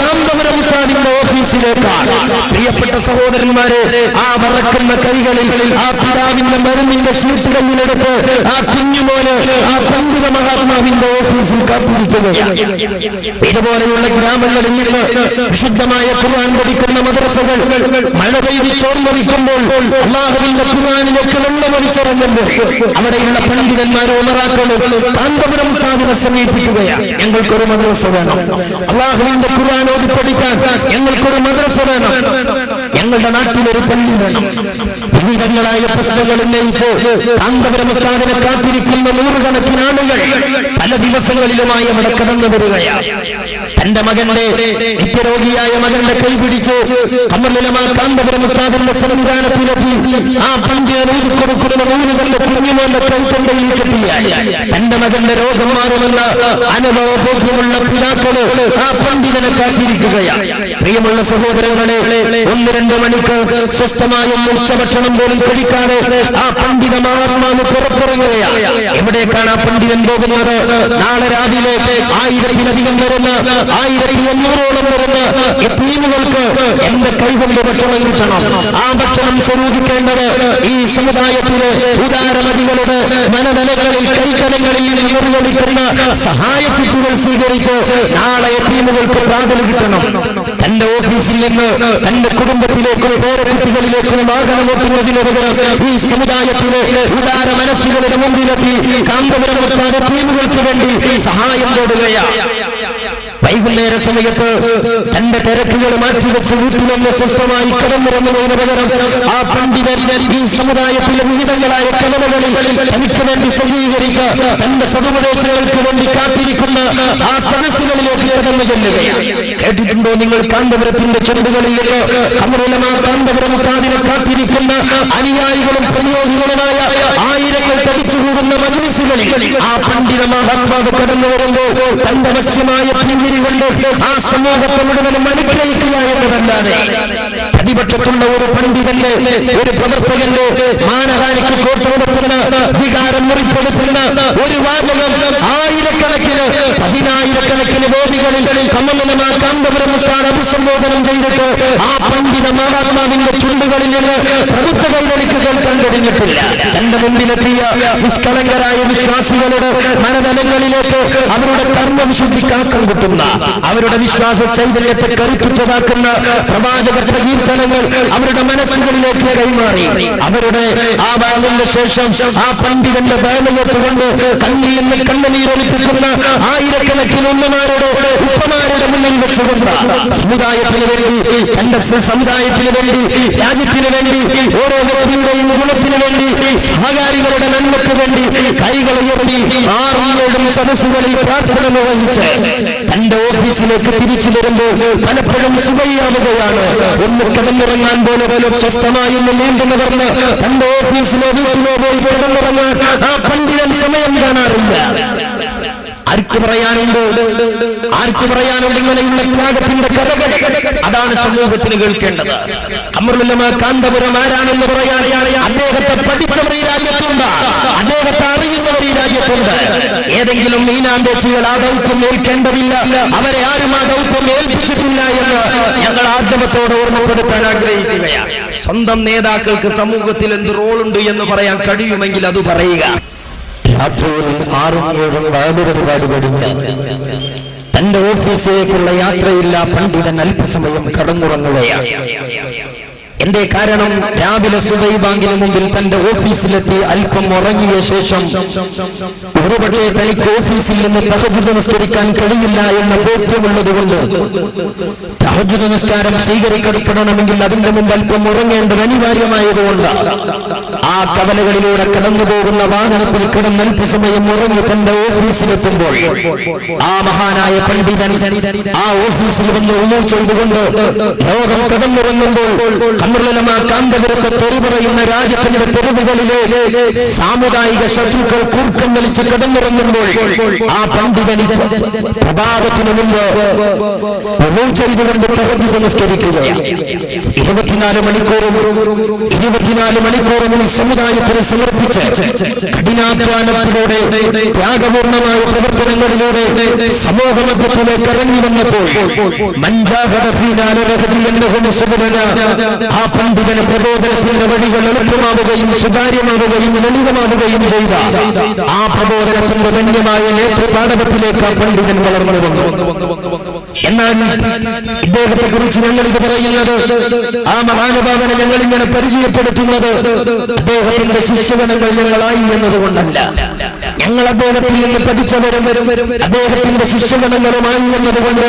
കാന്തപുരം ഉസ്താദിന്റെ ഓഫീസിലേക്കാണ്. പ്രിയപ്പെട്ട സഹോദരന്മാരെ, ആ വറക്കുന്ന കൈകളിൽ ആ പിതാവിന്റെ മരുന്നിന്റെ ഷീറ്റ് കയ്യിലെടുത്ത് ആ കുഞ്ഞുമോന് ആ പണ്ഡിത മഹാത്മാവിന്റെ ഓഫീസിൽ കാത്തിരിക്കുകയാണ്. ഇതുപോലെയുള്ള ഗ്രാമങ്ങളിൽ നിന്ന് വിശുദ്ധമായ ഖുർആൻ പഠിക്കുന്ന മദ്രസകൾ മഴ പെയ്ത് ചോർന്നൊലിക്കുമ്പോൾ അല്ലാഹുവിന്റെ ഖുർആനിലേക്ക് വെള്ളമൊലിച്ചിറങ്ങുമ്പോൾ അവിടെയുള്ള പണ്ഡിതന്മാരും ഉമറാക്കളും കാന്തപുരം ഉസ്താദിനെ സമീപിക്കുകയാണ്. ഞങ്ങൾക്കൊരു മദ്രസ വേണം, അല്ലാഹുവിന്റെ ഖുർആൻ ഓതി പഠിക്കാൻ ഞങ്ങൾക്കൊരു മദ്രസ വേണം, ഞങ്ങളുടെ നാട്ടിലൊരു പള്ളി വേണം. വിവിധങ്ങളായ പ്രശ്നങ്ങൾ ഉന്നയിച്ച് കാന്തപുരം ഉസ്താദിനെ കാത്തിരിക്കുന്ന നൂറുകണക്കിന് ആളുകൾ പല ദിവസങ്ങളിലുമായി അവിടെ കടന്നു വരികയാണ്. തന്റെ മകന്റെ നിത്യരോഗിയായ മകന്റെ കൈപിടിച്ച് ഖമറുൽ കാന്തപുരം ഉസ്താദിന്റെ സംവിധാനത്തിലെത്തി ആ പണ്ഡിതൻ കൊടുക്കുന്ന നൂറുകളുടെ കുഞ്ഞുമോന്റെ കൈക്കൊണ്ടയിൽ കെട്ടിയാൽ തന്റെ മകന്റെ രോഗം മാറുമെന്ന അനുഭവബോധ്യമുള്ള പിതാക്കള് ആ പണ്ഡിതനെ കാത്തിരിക്കുകയാണ്. പ്രിയമുള്ള സഹോദരങ്ങളെ, 1-2 മണിക്ക് സ്വസ്ഥമായ ഉച്ചഭക്ഷണം പോലും കഴിക്കാതെ ആ പണ്ഡിത മഹാത്മാവ് പുറത്തിറങ്ങുകയാണ്. എവിടേക്കാണ് ആ പണ്ഡിതൻ പോകുന്നത്? നാളെ രാവിലെ 1000-ലധികം വരുന്ന 1500ഓളം വരുന്ന യതീമുകൾക്ക് എന്റെ കൈകൊണ്ട് ഭക്ഷണം കിട്ടണം. ആ ഭക്ഷണം സ്വരൂപിക്കേണ്ടത് ഈ സമുദായത്തിലെ ഉദാരമതികളുടെ മനനലകളിൽ കൈക്കലങ്ങളിൽ നിന്ന് നിർവഹിക്കുന്ന സഹായത്തിപ്പുകൾ സ്വീകരിച്ച് നാളെ യതീമുകൾക്ക് പ്രാതൽ കിട്ടണം. തന്റെ ഓഫീസിൽ നിന്ന് തന്റെ കുടുംബത്തിലേക്കും പേരക്കുട്ടികളിലേക്കും വാഹനം ഓട്ടുന്നതിന് പകരം ഈ സമുദായത്തിലെ ഉദാര മനസ്സുകളുടെ മുമ്പിലെത്തി കാന്തപുരം ഉസ്താദ് യതീമുകൾക്ക് വേണ്ടി സഹായം കൊടുക്കുകയാണ്. വൈകുന്നേര സമയത്ത് തന്റെ തിരക്കുകൾ മാറ്റിവെച്ച് വീട്ടിലൊന്ന് സ്വസ്ഥമായി കടന്നിറങ്ങുന്നതിന് പകരം ആ പണ്ഡിതൻ ഈ സമുദായത്തിലെ വിവിധങ്ങളായ കലവകളിൽ തനിക്ക് വേണ്ടി സജ്ജീകരിച്ച തന്റെ സതുപദേശങ്ങൾക്ക് വേണ്ടി കാത്തിരിക്കുന്ന ആ സദസ്സുകളിലേക്ക് കടന്നു ചെല്ലുകയാണ്. കേട്ടിട്ടുണ്ടോ നിങ്ങൾ? കാന്തപുരത്തിന്റെ ചുണ്ടുകളിൽ നിന്ന് ഖമറുൽ കാന്തപുരം ഉസ്താദിനെ കാത്തിരിക്കുന്ന അനുയായികളും പ്രതിയോഗികളുമായ ആയിരങ്ങൾ തടിച്ചു കൂടുന്ന മജ്‌ലിസുകളിൽ ആ പണ്ഡിത മഹാത്മാവ് കടന്നു വരുമ്പോൾ തന്റെ വശ്യമായ പിഞ്ചിരി കൊണ്ട് ആ സമൂഹത്തെ മുഴുവനും അനുഗ്രഹിക്കുക എന്നതല്ലാതെ പ്രതിപക്ഷത്തുള്ള ഒരു പണ്ഡിതന്റെ, ഒരു പ്രവർത്തകന്റെ മാനഹാനിക്ക് കോട്ടുകൊടുക്കുന്ന, വികാരം മുറിപ്പെടുത്തുന്ന ഒരു വാചകം ആയിരക്കണക്കിന് 10000കണക്കിന് വേദികളിൽ ഖമറുൽ കാന്തപുരം ഉസ്താദ് അഭിസംബോധനം ചെയ്തിട്ട് ആ പണ്ഡിത മഹാത്മാവിന്റെ ചുണ്ടുകളിൽ നിന്ന് പ്രബുദ്ധ കൈവലിക്ക് കേൾക്കാൻ കഴിഞ്ഞിട്ടില്ല. തന്റെ മുമ്പിലെത്തിയ നിഷ്കളങ്കരായ വിശ്വാസികളുടെ മനതലങ്ങളിലേക്ക് അവരുടെ കർമ്മവിശുദ്ധി കാക്കം കിട്ടുന്ന, അവരുടെ വിശ്വാസ ചൈതന്യത്തെ കരുത്തുറ്റതാക്കുന്ന പ്രവാചകരുടെ കീർത്തനങ്ങൾ അവരുടെ മനസ്സുകളിലേക്ക് കൈമാറി അവരുടെ ആ വാളിന് ശേഷം ആ പണ്ഡിതന്റെ ബാലയൊക്കെ കൊണ്ട് കണ്ണിൽ നിന്ന് കണ്ണുനീരൊലിപ്പിക്കുന്ന ആയിരക്കണക്കിന് ഉമ്മമാരുടെ ഉപ്പമാരുടെ മുന്നിൽ വെച്ചുകൊണ്ട് സമുദായത്തിന് വേണ്ടി, തന്റെ സമുദായത്തിന് വേണ്ടി, രാജ്യത്തിന് വേണ്ടി, ഓരോ വ്യക്തിയുടെയും ഗുണത്തിന് വേണ്ടി, സഹകാരികളുടെ നന്മയ്ക്ക് വേണ്ടി കൈകൾ ഉയർത്തി 6 സദസ്സുകളിൽ പ്രാർത്ഥന നിർവഹിച്ച് തന്റെ ഓഫീസിലേക്ക് തിരിച്ചു വരുമ്പോൾ പലപ്പോഴും സുഖയാവുകയാണ്. ഒന്ന് കിടന്നിറങ്ങാൻ പോലും സ്വസ്ഥമായി ഒന്ന് നീണ്ടു നിവർന്ന് തന്റെ ഓഫീസിലോ വീട്ടിലോ പോയി കിടന്നിറങ്ങാൻ ആ പണ്ഡിതൻ സമയം കാണാറില്ല. ആർക്ക് പറയാനുണ്ട്? ഇങ്ങനെയുള്ള ത്യാഗത്തിന്റെ കഥകൾ? അതാണ് സമൂഹത്തിന് കേൾക്കേണ്ടത്. ഖമറുൽ കാന്തപുരം ആരാണെന്ന് പറയാൻ അദ്ദേഹത്തെ പഠിച്ചവർ ഈ രാജ്യത്തുണ്ട്, അദ്ദേഹത്തെ അറിയുന്നവർ ഈ രാജ്യത്തുണ്ട്. ഏതെങ്കിലും മീനാന്തേച്ചികൾ ആ ദൗത്യം ഏൽക്കേണ്ടതില്ല, അവരെ ആരും ആ ദൗത്യം ഏൽപ്പിച്ചിട്ടില്ല എന്ന് ഞങ്ങൾ ആർജവത്തോടെ ഓർമ്മപ്പെടുത്താൻ ആഗ്രഹിക്കുകയാണ്. സ്വന്തം നേതാക്കൾക്ക് സമൂഹത്തിൽ എന്ത് റോളുണ്ട് എന്ന് പറയാൻ കഴിയുമെങ്കിൽ അത് പറയുക. രാത്രിയിൽ 6-7 പരിപാടി കഴിഞ്ഞ് തന്റെ ഓഫീസിലേക്കുള്ള യാത്രയില്ല പണ്ഡിതൻ അല്പസമയം കടന്നുറങ്ങുകയാണ്. എന്റെ കാരണം രാവിലെ സുബഹി ബാങ്കിന് മുമ്പിൽ തന്റെ ഓഫീസിലെത്തി അല്പം ഉറങ്ങിയ ശേഷം ഒരുപക്ഷെ തനിക്ക് ഓഫീസിൽ നിന്ന് തഹജ്ജുദ് നമസ്കരിക്കാൻ കഴിയില്ല എന്ന ബോധ്യമുള്ളത് കൊണ്ട് തഹജ്ജുദ് നമസ്കാരം സ്വീകരിക്കപ്പെടണമെങ്കിൽ അതിന്റെ മുമ്പ് അല്പം ഉറങ്ങേണ്ടത് അനിവാര്യമായതുകൊണ്ട് ആ കവലകളിലൂടെ കടന്നു പോകുന്ന വാഹനത്തിൽ കിടന്ന് അല്പസമയം ഉറങ്ങി തന്റെ ഓഫീസിലെത്തുമ്പോൾ ആ മഹാനായ പണ്ഡിതൻ ആ ഓഫീസിൽ വന്ന് ഉളൂ ചെയ്തുകൊണ്ട് ലോകം കടന്നുറങ്ങുമ്പോൾ കാന്തപുരത്തെ തെറി പറയുന്ന രാജ്യത്തിന്റെ തെരുവുകളിലെ സാമുദായിക ശത്രുക്കൾ കൂർക്കം വലിച്ച് കിടന്നിറങ്ങുമ്പോൾ ആ പണ്ഡിതൻ പ്രഭാതത്തിന് മുമ്പ് ചെയ്തുകൊണ്ട് തഹജ്ജുദ് നമസ്കരിക്കുകയാണ്. 24 മണിക്കൂറും ഈ സമുദായത്തിന് സമർപ്പിച്ച് കഠിനാധ്വാനത്തിലൂടെ ത്യാഗപൂർണമായ പ്രവർത്തനങ്ങളിലൂടെ സമൂഹമധ്യത്തിലേക്ക് ഇറങ്ങി വന്നപ്പോൾ ആ പണ്ഡിതന് പ്രബോധനത്തിന്റെ വഴികൾ എളുപ്പമാവുകയും സുതാര്യമാവുകയും ലളിതമാവുകയും ചെയ്ത ആ പ്രബോധനത്തിന്റെ ധന്യമായ നേതൃപാടവത്തിലേക്ക് ആ പണ്ഡിതൻ വളർന്നു വന്നു. എന്നാൽ ഇദ്ദേഹത്തെ കുറിച്ച് ഞങ്ങൾ ഇത് പറയുന്നത്, ആ മഹാനുഭാവനെ ഞങ്ങൾ ഇങ്ങനെ പരിചയപ്പെടുത്തുന്നത് അദ്ദേഹത്തിന്റെ ശിഷ്യഗണങ്ങൾ ഞങ്ങളായി എന്നതുകൊണ്ടല്ല. ഞങ്ങൾ അദ്ദേഹത്തിൽ നിന്ന് പഠിച്ചവരും അദ്ദേഹത്തിന്റെ ശിഷ്യഗണങ്ങളുമായി എന്നതുകൊണ്ട്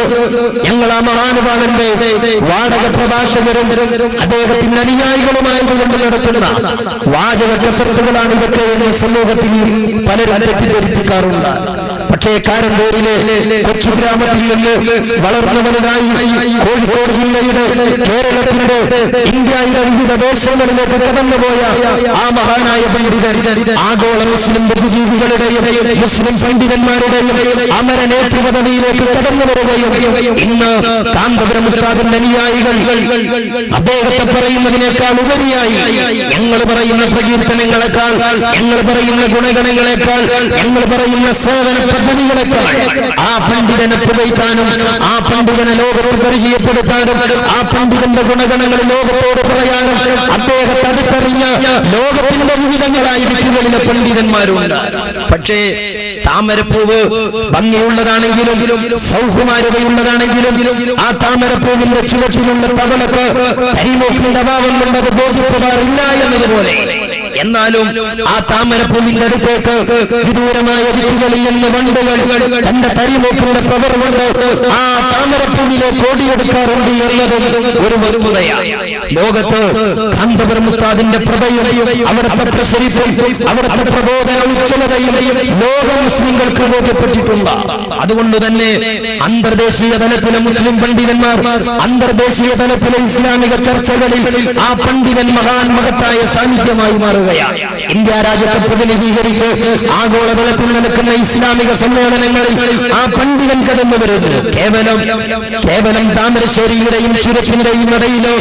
ഞങ്ങൾ ആ മഹാനുഭാവന്റെ വാടക പ്രഭാഷകരും അദ്ദേഹത്തിന്റെ അനുയായികളുമായതുകൊണ്ട് നടത്തുന്ന വാചക കസർത്തുകളാണ് ഇതൊക്കെ എന്ന് സമൂഹത്തിൽ പലരും തെറ്റിദ്ധരിപ്പിക്കാറുണ്ട്. പക്ഷേ കാരന്തൂരിലെ കൊച്ചു ഗ്രാമത്തിൽ നിന്ന് വളർന്നവനായി കോഴിക്കോട് ജില്ലയുടെ കേരളത്തിന്റെ ഇന്ത്യയുടെ വിവിധ ദേശങ്ങളിലേക്ക് കടന്നുപോയ ആ മഹാനായ പണ്ഡിതൻ ആഗോള മുസ്ലിം ബുദ്ധിജീവികളുടെയും മുസ്ലിം പണ്ഡിതന്മാരുടെയും അമര നേതൃപദവിയിലേക്ക് കടന്നു വരികയും ഇന്ന് കാന്തപുരം ഉസ്താദിന്റെ അനുയായികൾ അദ്ദേഹത്തെ പറയുന്നതിനേക്കാൾ ഉപരിയായി ഞങ്ങൾ പറയുന്ന പ്രകീർത്തനങ്ങളെക്കാൾ, ഞങ്ങൾ പറയുന്ന ഗുണഗണങ്ങളെക്കാൾ, ഞങ്ങൾ പറയുന്ന സേവന പദ്ധതികളെക്കാൾ ആ പണ്ഡിതനെ പുകഴ്ത്താനും ആ പണ്ഡിതനെ ലോകത്ത് പരിചയപ്പെടുത്താനും ആ പണ്ഡിതന്റെ ഗുണഗണങ്ങൾ ലോകത്തോട് പറയാനും അദ്ദേഹത്തെ അടുത്തറിഞ്ഞ ലോകത്തിന്റെ വിവിധങ്ങളായ ദിക്കുകളിലെ പണ്ഡിതന്മാരുണ്ട്. പക്ഷേ താമരപ്പൂവ് ഭംഗിയുള്ളതാണെങ്കിലും സൗകുമാരതയുള്ളതാണെങ്കിലും ആ താമരപ്പൂവിന്റെ ചുവട്ടിലുള്ള തവളക്ക് കരിമൂക്കിന്റെ അഭാവം കൊണ്ടത് ബോധിപ്പെടാറില്ല എന്നതുപോലെ എന്നാലും ആ താമരപ്പൂവിന്റെ അടുത്തേക്ക് വിദൂരമായ ദിക്കുകളിൽ നിന്ന് വണ്ടുകൾ തന്റെ തരിമൂക്കിന്റെ പവർ കൊണ്ട് ആ താമരപ്പൂവിലേക്ക് ഓടിയെടുക്കാറുണ്ട് എന്നതും ഒരു വസ്തുതയാണ്. ലോകത്ത് കാന്തപുരം ഉസ്താദിന്റെ പ്രഭയും അവിടുത്തെ പ്രസരിപ്പും അവിടുത്തെ പ്രബോധന ഉജ്ജ്വലതയും ലോക മുസ്ലിങ്ങൾക്ക് ബോധ്യപ്പെട്ടിട്ടുണ്ട്. അതുകൊണ്ട് തന്നെ അന്തർദേശീയ തലത്തിലെ മുസ്ലിം പണ്ഡിതന്മാർ അന്തർദേശീയ തലത്തിലെ ഇസ്ലാമിക ചർച്ചകളിൽ ആ പണ്ഡിതൻ മഹത്തായ സാന്നിധ്യമായി മാറുകയാണ്. ഇന്ത്യ രാജ്യത്തെ പ്രതിനിധീകരിച്ച് ആഗോളതലത്തിൽ നടക്കുന്ന ഇസ്ലാമിക സമ്മേളനങ്ങളിൽ ആ പണ്ഡിതൻ കടന്നു വരുന്നു. കേവലം താമരശ്ശേരിയുടെയും ചുരത്തിന്റെയും ഇടയിലോ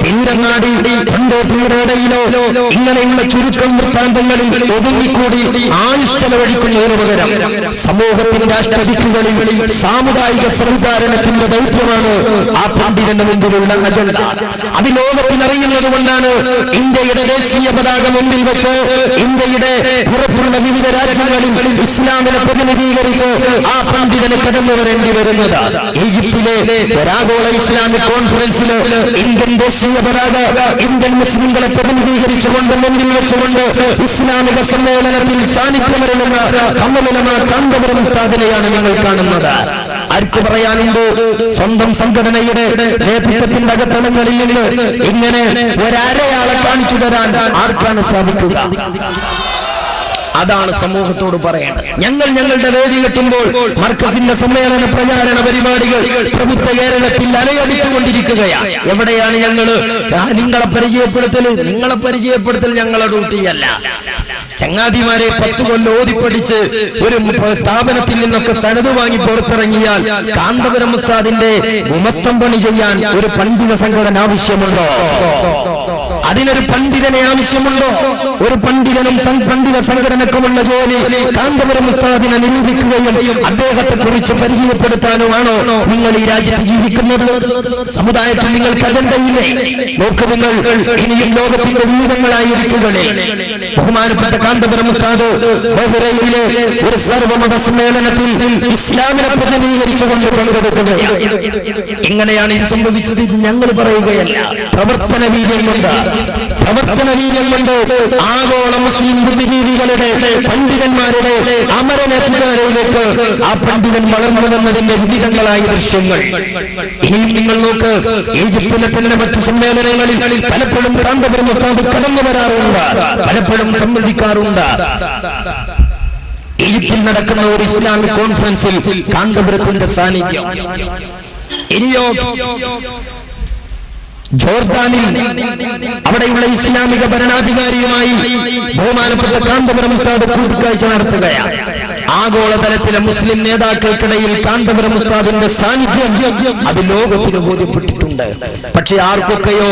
തിരുരങ്ങാടി കൊണ്ടോട്ടിയുടെ ഇടയിലോ ഇങ്ങനെയുള്ള ചുരുക്കം വൃത്താന്തങ്ങളിൽ ഒതുങ്ങിക്കൂടി ആയുഷ് ചെലവഴിക്കുന്നതിന് പകരം സമൂഹത്തിന്റെ അഷ്ടദിക്കുകളിൽ സാമുദായിക സംസ്കാരണത്തിന്റെ ദൗത്യമാണ് ആ പണ്ഡിതന്റെ മുമ്പിലുള്ള അജണ്ട. അത് ലോകത്തിനറിയുന്നത് കൊണ്ടാണ് ഇന്ത്യയുടെ ദേശീയ പതാക മുമ്പിൽ വെച്ച് ഇന്ത്യയുടെ പുറത്തുള്ള വിവിധ രാജ്യങ്ങളിൽ ഇസ്ലാമിനെ പ്രതിനിധീകരിച്ച് ആ പണ്ഡിതന് കടന്നു വരേണ്ടി വരുന്നത്. ഈജിപ്തിലെ ഒരാഗോള ഇസ്ലാമിക് കോൺഫറൻസിൽ ഇന്ത്യൻ ദേശീയ പതാക ഇന്ത്യൻ മുസ്ലിംകളെ പ്രതിനിധീകരിച്ചുകൊണ്ട് മുന്നിൽ വെച്ചുകൊണ്ട് ഇസ്ലാമിക സമ്മേളനത്തിൽ സാന്നിധ്യമരുന്ന കമലുലമ കാന്തപുരം ഉസ്താദിനെയാണ് ഞങ്ങൾ കാണുന്നത്. ആർക്ക് പറയാനുണ്ടോ സ്വന്തം സംഘടനയുടെ നേതൃത്വത്തിന്റെ അകത്തളങ്ങളിൽ നിന്ന് ഇങ്ങനെ ഒരരയാളെ കാണിച്ചു തരാൻ ആർക്കാണ് സാധിക്കുക? അതാണ് സമൂഹത്തോട് പറയേണ്ടത്. ഞങ്ങളുടെ വേദി കെട്ടുമ്പോൾ മർക്കസിന്റെ സമ്മേളന പ്രചാരണ പരിപാടികൾ പ്രബുദ്ധ കേരളത്തിൽ അലയടിച്ചുകൊണ്ടിരിക്കുകയാണ്. എവിടെയാണ് നിങ്ങളെ പരിചയപ്പെടുത്തൽ ഞങ്ങളുടെ ഡ്യൂട്ടിയല്ല. ചങ്ങാതിമാരെ 10 കൊല്ലം ഓതിപ്പടിച്ച് ഒരു സ്ഥാപനത്തിൽ നിന്നൊക്കെ സനത് വാങ്ങി പുറത്തിറങ്ങിയാൽ കാന്തപുരം ഉസ്താദിന്റെ ഗുമസ്തം പണി ചെയ്യാൻ ഒരു പണ്ഡിത സംഘടന ആവശ്യമുണ്ടോ? അതിനൊരു പണ്ഡിതനെ ആവശ്യമുണ്ടോ? ഒരു പണ്ഡിതനും പണ്ഡിത സംഘടനക്കുമുള്ള ജോലി കാന്തപുരം ഉസ്താദിനെ നിരൂപിക്കുകയും അദ്ദേഹത്തെ കുറിച്ച് പരിചയപ്പെടുത്താനുമാണോ നിങ്ങൾ ഈ രാജ്യത്ത് ജീവിക്കുന്നത്? സമുദായത്തിൽ നിങ്ങൾക്ക് അജണ്ടയില്ലേ? നോക്ക്, നിങ്ങൾ ഇനിയും ലോകത്തിന്റെ വിവിധങ്ങളായിരിക്കുകയെ. ബഹുമാനപ്പെട്ട കാന്തപുരം ഉസ്താദ് ബഹ്റൈനിലെ ഒരു സർവമത സമ്മേളനത്തിൽ ഇസ്ലാമിനെ പ്രതിനിധീകരിച്ചുകൊണ്ട് പങ്കെടുക്കുകയാണ്. എങ്ങനെയാണ് ഇത് സംഭവിച്ചത്? ഇത് ഞങ്ങൾ പറയുകയല്ല, പ്രവർത്തന വീര്യം കൊണ്ട് ആഗോള മുസ്ലിം ബുദ്ധിജീവികളുടെ പണ്ഡിതന്മാരുടെ അമരനേതൃത്വത്തിലേക്ക് ആ പണ്ഡിതൻ വളർന്നു വന്നതിന്റെ വിവിധങ്ങളായ ദൃശ്യങ്ങൾ ഇനിയും നിങ്ങൾ നോക്ക്. ഈജിപ്തിലെ തന്നെ മറ്റു സമ്മേളനങ്ങളിൽ പലപ്പോഴും കാന്തപുരം ഉസ്താദ് കടന്നു വരാറുണ്ട്, പലപ്പോഴും സംവദിക്കാറുണ്ട്. ഈജിപ്തിൽ നടക്കുന്ന ഒരു ഇസ്ലാമിക് കോൺഫറൻസിൽ കാന്തപുരത്തിന്റെ സാന്നിധ്യം. ഇനിയോ ജോർദാനിൽ അവിടെയുള്ള ഇസ്ലാമിക ഭരണാധികാരിയുമായി ബഹുമാനപ്പെട്ട കാന്തപുരം ഉസ്താദ് കൂടിക്കാഴ്ച നടത്തുകയാണ്. ആഗോളതലത്തിലെ മുസ്ലിം നേതാക്കൾക്കിടയിൽ കാന്തപുരം ഉസ്താദിന്റെ സാന്നിധ്യം അത് ലോകത്തിന് ബോധ്യപ്പെട്ടിട്ടുണ്ട്. പക്ഷെ ആർക്കൊക്കെയോ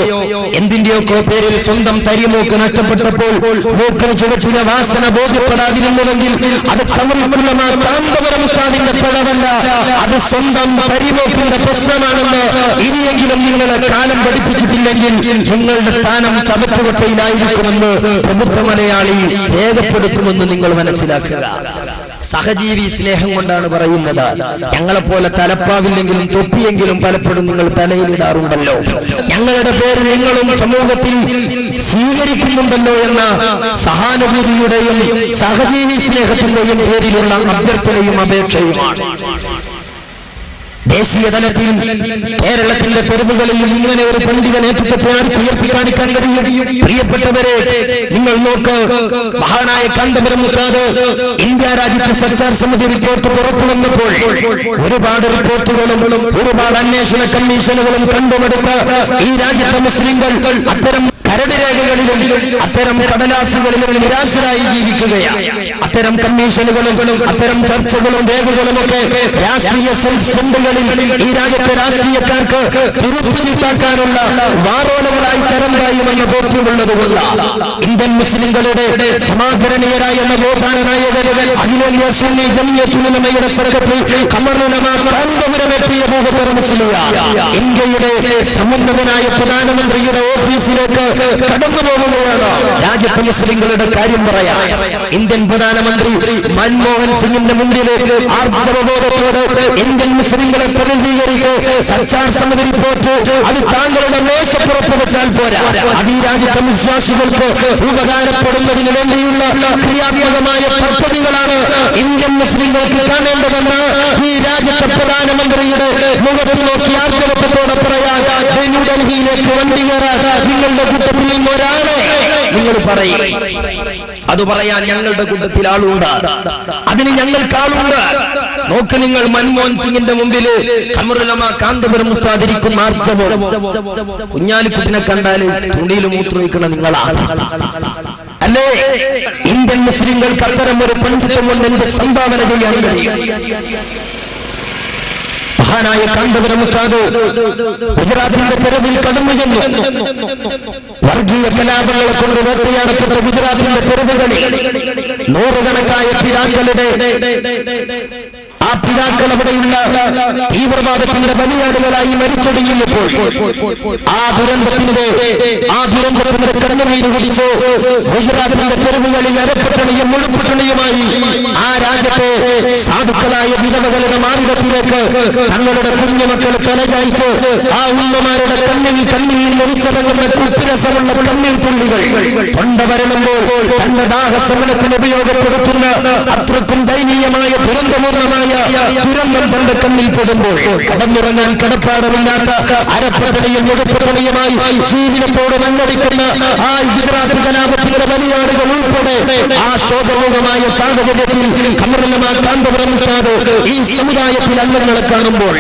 എന്തിന്റെയൊക്കെ പേരിൽ സ്വന്തം തരിമൂക്ക് നഷ്ടപ്പെട്ടപ്പോൾ മൂക്കിന് ചുവച്ചിലെ വാസന ബോധ്യപ്പെടാതിരുന്നുവെങ്കിൽ അത് കാന്തപുരം ഉസ്താദിന്റെ പിഴവല്ല, അത് സ്വന്തം തരിമൂക്കിന്റെ പ്രശ്നമാണെന്ന് ഇനിയെങ്കിലും നിങ്ങളെ കാലം പഠിപ്പിച്ചിട്ടില്ലെങ്കിൽ നിങ്ങളുടെ സ്ഥാനം ചവറ്റുകൊട്ടയിലായിരിക്കുമെന്ന് പ്രബുദ്ധ മലയാളി രേഖപ്പെടുത്തുമെന്ന് നിങ്ങൾ മനസ്സിലാക്കുക. സഹജീവി സ്നേഹം കൊണ്ടാണ് പറയുന്നത്. ഞങ്ങളെപ്പോലെ തലപ്പാവില്ലെങ്കിലും തൊപ്പിയെങ്കിലും പലപ്പോഴും നിങ്ങൾ തലയിലിടാറുണ്ടല്ലോ. ഞങ്ങളുടെ പേര് നിങ്ങളും സമൂഹത്തിൽ സ്വീകരിക്കുന്നുണ്ടല്ലോ എന്ന സഹാനുഭൂതിയുടെയും സഹജീവി സ്നേഹത്തിന്റെയും പേരിലുള്ള അഭ്യർത്ഥനയും അപേക്ഷയുമാണ്. ദേശീയ തലത്തിൽ കേരളത്തിന്റെ തെരുവുകളിൽ ഇങ്ങനെ ഒരു പണ്ഡിത നേതൃത്വത്തെ ഉയർത്തി കാണിക്കാൻ കഴിയും. പ്രിയപ്പെട്ടവരെ, നിങ്ങൾ നോക്ക്, മഹാനായ കാന്തപുരം ഉസ്താദ് ഇന്ത്യ രാജ്യത്തെ സർക്കാർ സമിതി റിപ്പോർട്ട് പുറത്തു വന്നപ്പോൾ ഒരുപാട് റിപ്പോർട്ടുകളും ഒരുപാട് അന്വേഷണ കമ്മീഷനുകളും കണ്ടുമെടുത്ത ഈ രാജ്യത്തെ മുസ്ലിങ്ങൾ അത്തരം കരട് രേഖകളിലും അത്തരം കടലാസുകളിലും നിരാശരായി ജീവിക്കുകയാണ്. അത്തരം കമ്മീഷനുകളും അത്തരം ചർച്ചകളും രേഖകളും ഒക്കെ രാഷ്ട്രീയ സംഘടനകളിൽ ഈ രാജ്യത്തെ രാഷ്ട്രീയക്കാർക്ക് തുരുത്തുചീട്ടാക്കാനുള്ള വാറോലകളായി തരം പായുമെന്ന ബോധ്യമുള്ളതുകൊണ്ട് ഇന്ത്യൻ മുസ്ലിങ്ങളുടെ സമാദരണീയരായ നവോത്ഥാനനായകർ അഖിലേന്ത്യാ സുന്നി ജംഇയ്യത്തുൽ ഉലമയുടെ സെക്രട്ടറി ഖമറുൽ ഉലമ കാന്തപുരമെത്തിയ ബഹുത്തര മുസ്ലിം ഇന്ത്യയുടെ സമുന്നതനായ പ്രധാനമന്ത്രിയുടെ ഓഫീസിലേക്ക് കടന്നു പോകുകയാണ്. രാജ്യത്തെ മുസ്ലിങ്ങളുടെ കാര്യം പറയാം. ഇന്ത്യൻ പ്രധാനമന്ത്രി മൻമോഹൻ സിംഗിന്റെ മുന്നിലേക്ക് ആർജവബോധത്തോടെ ഇന്ത്യൻ മുസ്ലിങ്ങളെ പ്രതിനിധീകരിച്ച് സർക്കാർ സമിതി റിപ്പോർട്ട് അത് താങ്കളുടെ മേശപ്പുറത്ത് വെച്ചാൽ പോരാ, അത് ഈ രാജ്യത്തെ വിശ്വാസികൾക്ക് ഉപകാരപ്പെടുന്നതിന് വേണ്ടിയുള്ള ക്രിയാത്മകമായ പദ്ധതികളാണ് ഇന്ത്യൻ മുസ്ലിങ്ങൾക്ക് കാണേണ്ടതെന്ന് ഈ രാജ്യത്തെ പ്രധാനമന്ത്രിയുടെ മുഖത്ത് നോക്കി ആർജവത്തോടെ പറയാൻ ന്യൂഡൽഹിയിലേക്ക് വണ്ടി കയറാൻ നിങ്ങളുടെ കൂട്ടത്തിൽ ഒരാളെ നിങ്ങൾ പറയും. അത് പറയാൻ ഞങ്ങളുടെ കൂട്ടത്തിൽ ആളുണ്ട്, അതിന് ഞങ്ങൾക്ക് ആളുണ്ട്. നോക്ക്, നിങ്ങൾ മൻമോഹൻ സിംഗിന്റെ മുമ്പിൽ ഖമറുൽ ഉലമ കാന്തപുരം ഉസ്താദ് ഇരിക്കും ആർജവം. കുഞ്ഞാലിക്കുട്ടിനെ കണ്ടാൽ തുണിയിൽ മൂത്രമൊഴിക്കണം നിങ്ങളാണ് അല്ലേ? ഇന്ത്യൻ മുസ്ലിങ്ങൾക്ക് അത്തരം ഒരു പണ്ഡിതം കൊണ്ട് എന്ത് സംഭാവന ചെയ്യാൻ കഴിയും? മഹാനായ കാന്തപുരം ഉസ്താദ് ഗുജറാത്തിന്റെ തെരുവിൽ കടന്നു ചെന്നു. വർഗീയ കലാപങ്ങളെ കൊണ്ട് വേട്ടയാടപ്പെട്ട ഗുജറാത്തിന്റെ തെരുവുകളിൽ നൂറുകണക്കായ പിതാക്കളുടെ ആ പിതാക്കൾ അവിടെയുള്ള തീവ്രവാദത്തിന്റെ ബലിയാടുകളായി മരിച്ചൊടുങ്ങിയപ്പോൾ ആ ദുരന്തത്തിന്റെ കണ്ണുനീര് കുടിച്ച് ഗുജറാത്തിന്റെ തെരുവുകളിൽ അരപ്പട്ടണിയും മുഴുപ്പട്ടണിയുമായി ആ രാജ്യത്തെ സാധുക്കളായ വിധവകളുടെ മാർഗത്തിലേക്ക് തങ്ങളുടെ കുഞ്ഞുമക്കളെ തലചായ്ച്ച് ആ ഉമ്മമാരുടെ കണ്ണിൽ മരിച്ചടങ്ങുന്ന കുപ്പിരസമുള്ള കണ്ണീർ തുള്ളികൾ തൊണ്ട വരണമ്പോൾ തന്റെ ദാഹശമനത്തിന് ഉപയോഗപ്പെടുത്തുന്ന അത്രക്കും ദയനീയമായ ദുരന്തപൂർണമായ ദുരന്തം തന്റെ കണ്ണിൽ പെടുമ്പോൾ കടന്നുറങ്ങാൻ കടപ്പാടമില്ലാത്ത അരപ്പട്ടണിയും മുഴുപ്പട്ടണിയുമായി ജീവിതത്തോട് മല്ലടിക്കുന്ന ആ ഗുജറാത്ത് കലാപത്തിന്റെ ബലിയാടുകൾ ഉൾപ്പെടെ ആ ശോകമുഖമായ സാഹചര്യത്തിൽ ഖമറുൽ ഉലമ കാന്തപുരം ഉസ്താദ് ഈ സമുദായത്തിൽ അംഗങ്ങളെ കാണുമ്പോൾ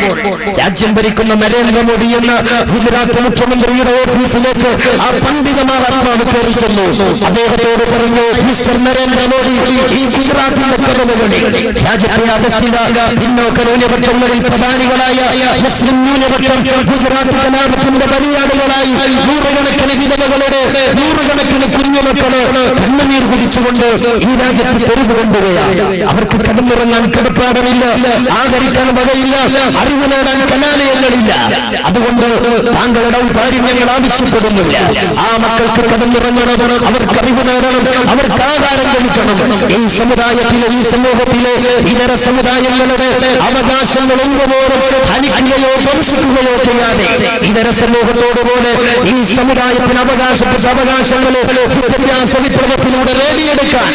രാജ്യം ഭരിക്കുന്ന നരേന്ദ്രമോദി എന്ന ഗുജറാത്ത് മുഖ്യമന്ത്രിയുടെ ഓഫീസിലേക്ക് ആ പണ്ഡിത മഹാത്മാവ് കയറി ചെന്നു. അദ്ദേഹത്തോട് പറഞ്ഞു, മിസ്റ്റർ നരേന്ദ്രമോദി, ഈ ഗുജറാത്തിന്റെ കടവുകളിൽ രാജ്യത്തെ അധസ്ഥിത പിന്നോക്ക ന്യൂനപക്ഷങ്ങളിൽ പ്രധാനികളായ മുസ്ലിം ന്യൂനപക്ഷം ഗുജറാത്ത് കലാപത്തിന്റെ ബലിയാടുകളായി നൂറുകണക്കിന് വിധവകളുടെ നൂറുകണക്കിന് കുഞ്ഞുമക്കള് കണ്ണുനീർ കുടിച്ചുകൊണ്ട് ഈ രാജ്യത്ത് തെരുവ് കൊണ്ടുപോയാണ്. അവർക്ക് കടന്നിറങ്ങാൻ കിടപ്പാടമില്ല, ആദരിക്കാൻ വകയില്ല, അറിവ് നേടാൻ കലാലയങ്ങളില്ല. അതുകൊണ്ട് താങ്കളുടെ ഔദാര്യങ്ങൾ ആവശ്യപ്പെടുന്നില്ല. ആ മക്കൾക്ക് കടന്നിറങ്ങണം, അവർക്ക് അറിവ് നേടണം, അവർക്ക് ആഹാരം കഴിക്കണം. ഈ സമുദായത്തിലെ ഈ സമൂഹത്തിലെ ഇതര സമുദായങ്ങളുടെ അവകാശങ്ങൾ എന്തുപോലും ഹനിക്കുകയോ ധ്വംസിക്കുകയോ ചെയ്യാതെ ഇതര സമൂഹത്തോടുപോലെ ഈ സമുദായത്തിന് അവകാശപ്പെട്ട അവകാശങ്ങൾ വിദ്യാഭ്യാസ വിപ്ലവത്തിലൂടെ നേടിയെടുക്കാൻ